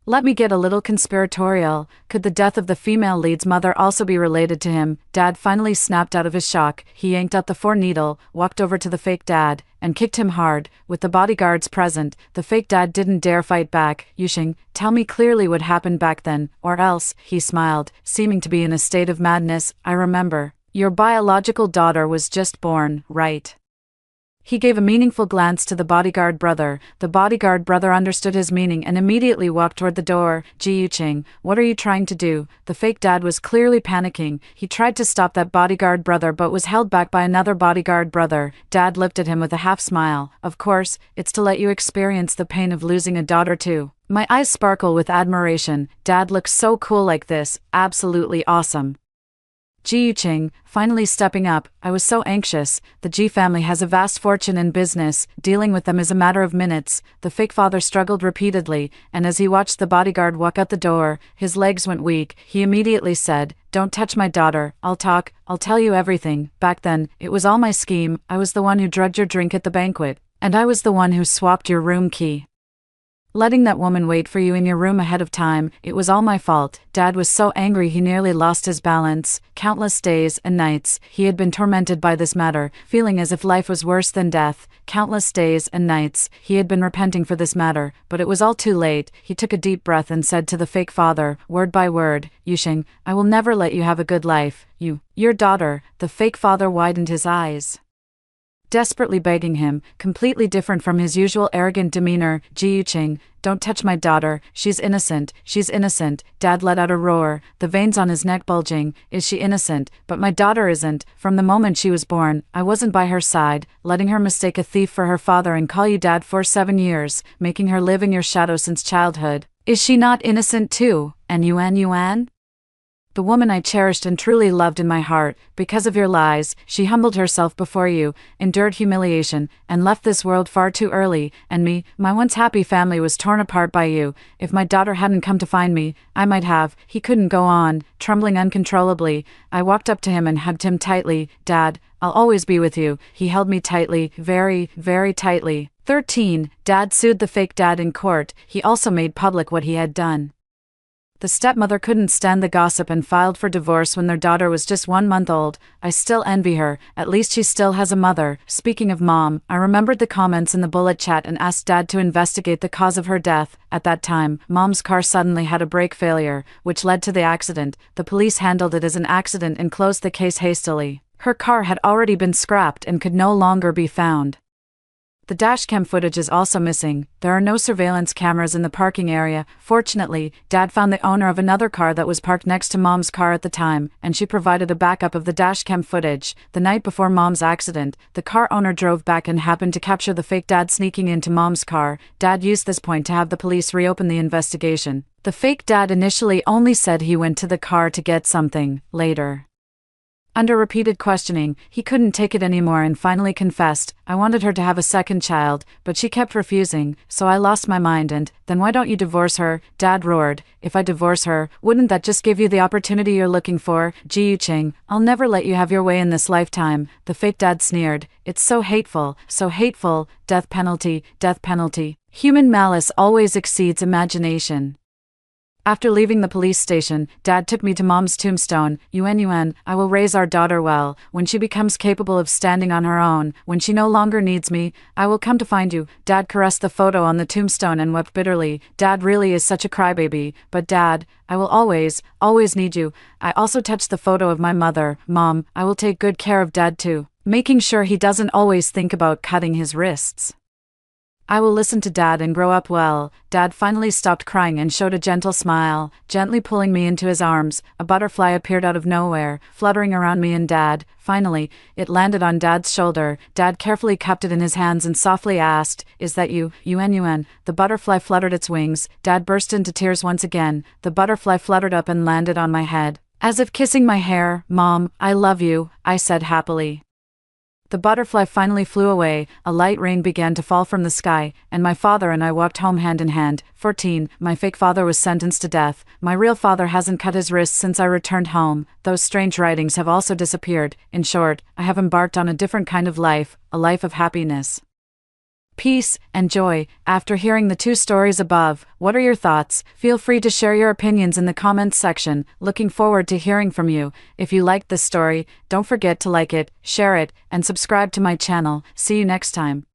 Let me get a little conspiratorial. Could the death of the female lead's mother also be related to him? Dad finally snapped out of his shock. He yanked out the 4-needle, walked over to the fake dad, and kicked him hard. With the bodyguards present, the fake dad didn't dare fight back. Yuxing, tell me clearly what happened back then, or else, he smiled, seeming to be in a state of madness. I remember. Your biological daughter was just born, right? He gave a meaningful glance to the bodyguard brother. The bodyguard brother understood his meaning and immediately walked toward the door. Ji Yuqing, what are you trying to do? The fake dad was clearly panicking. He tried to stop that bodyguard brother but was held back by another bodyguard brother. Dad looked at him with a half smile. Of course, it's to let you experience the pain of losing a daughter too. My eyes sparkle with admiration. Dad looks so cool like this. Absolutely awesome. Ji Yuqing, finally stepping up. I was so anxious. The Ji family has a vast fortune in business. Dealing with them is a matter of minutes. The fake father struggled repeatedly, and as he watched the bodyguard walk out the door, his legs went weak. He immediately said, "Don't touch my daughter. I'll tell you everything. Back then, it was all my scheme. I was the one who drugged your drink at the banquet. And I was the one who swapped your room key. Letting that woman wait for you in your room ahead of time, it was all my fault." Dad was so angry he nearly lost his balance. Countless days and nights, he had been tormented by this matter, feeling as if life was worse than death. Countless days and nights, he had been repenting for this matter, but it was all too late. He took a deep breath and said to the fake father, word by word, "Yuxing, I will never let you have a good life. Your daughter." The fake father widened his eyes, desperately begging him, completely different from his usual arrogant demeanor. "Ji Yuqing, don't touch my daughter. She's innocent. She's innocent." Dad let out a roar, the veins on his neck bulging. "Is she innocent? But my daughter isn't. From the moment she was born, I wasn't by her side, letting her mistake a thief for her father and call you dad for 7 years, making her live in your shadow since childhood. Is she not innocent too? And Yuan? The woman I cherished and truly loved in my heart, because of your lies, she humbled herself before you, endured humiliation, and left this world far too early, and me, my once happy family was torn apart by you. If my daughter hadn't come to find me, I might have." He couldn't go on, trembling uncontrollably. I walked up to him and hugged him tightly. "Dad, I'll always be with you." He held me tightly, very, very tightly. 13. Dad sued the fake dad in court. He also made public what he had done. The stepmother couldn't stand the gossip and filed for divorce when their daughter was just 1 month old. I still envy her, at least she still has a mother. Speaking of mom, I remembered the comments in the bullet chat and asked Dad to investigate the cause of her death. At that time, Mom's car suddenly had a brake failure, which led to the accident. The police handled it as an accident and closed the case hastily. Her car had already been scrapped and could no longer be found. The dashcam footage is also missing. There are no surveillance cameras in the parking area. Fortunately, Dad found the owner of another car that was parked next to Mom's car at the time, and she provided a backup of the dashcam footage. The night before Mom's accident, the car owner drove back and happened to capture the fake dad sneaking into Mom's car. Dad used this point to have the police reopen the investigation. The fake dad initially only said he went to the car to get something. Later, under repeated questioning, he couldn't take it anymore and finally confessed, "I wanted her to have a second child, but she kept refusing, so I lost my mind and, then why don't you divorce her?" Dad roared, "If I divorce her, wouldn't that just give you the opportunity you're looking for? Ji Yuqing, I'll never let you have your way in this lifetime." The fake dad sneered, "It's so hateful, so hateful. Death penalty, death penalty." Human malice always exceeds imagination. After leaving the police station, Dad took me to Mom's tombstone. Yuan, I will raise our daughter well. When she becomes capable of standing on her own, when she no longer needs me, I will come to find you." Dad caressed the photo on the tombstone and wept bitterly. Dad really is such a crybaby. "But Dad, I will always, always need you." I also touched the photo of my mother. "Mom, I will take good care of Dad too, making sure he doesn't always think about cutting his wrists. I will listen to Dad and grow up well." Dad finally stopped crying and showed a gentle smile, gently pulling me into his arms. A butterfly appeared out of nowhere, fluttering around me and Dad. Finally, it landed on Dad's shoulder. Dad carefully cupped it in his hands and softly asked, "Is that you, Yuan?" The butterfly fluttered its wings. Dad burst into tears once again. The butterfly fluttered up and landed on my head, as if kissing my hair. "Mom, I love you," I said happily. The butterfly finally flew away, a light rain began to fall from the sky, and my father and I walked home hand in hand. 14. My fake father was sentenced to death. My real father hasn't cut his wrists since I returned home. Those strange writings have also disappeared. In short, I have embarked on a different kind of life, a life of happiness. peace, and joy. After hearing the two stories above, what are your thoughts? Feel free to share your opinions in the comments section. Looking forward to hearing from you. If you liked this story, don't forget to like it, share it, and subscribe to my channel. See you next time.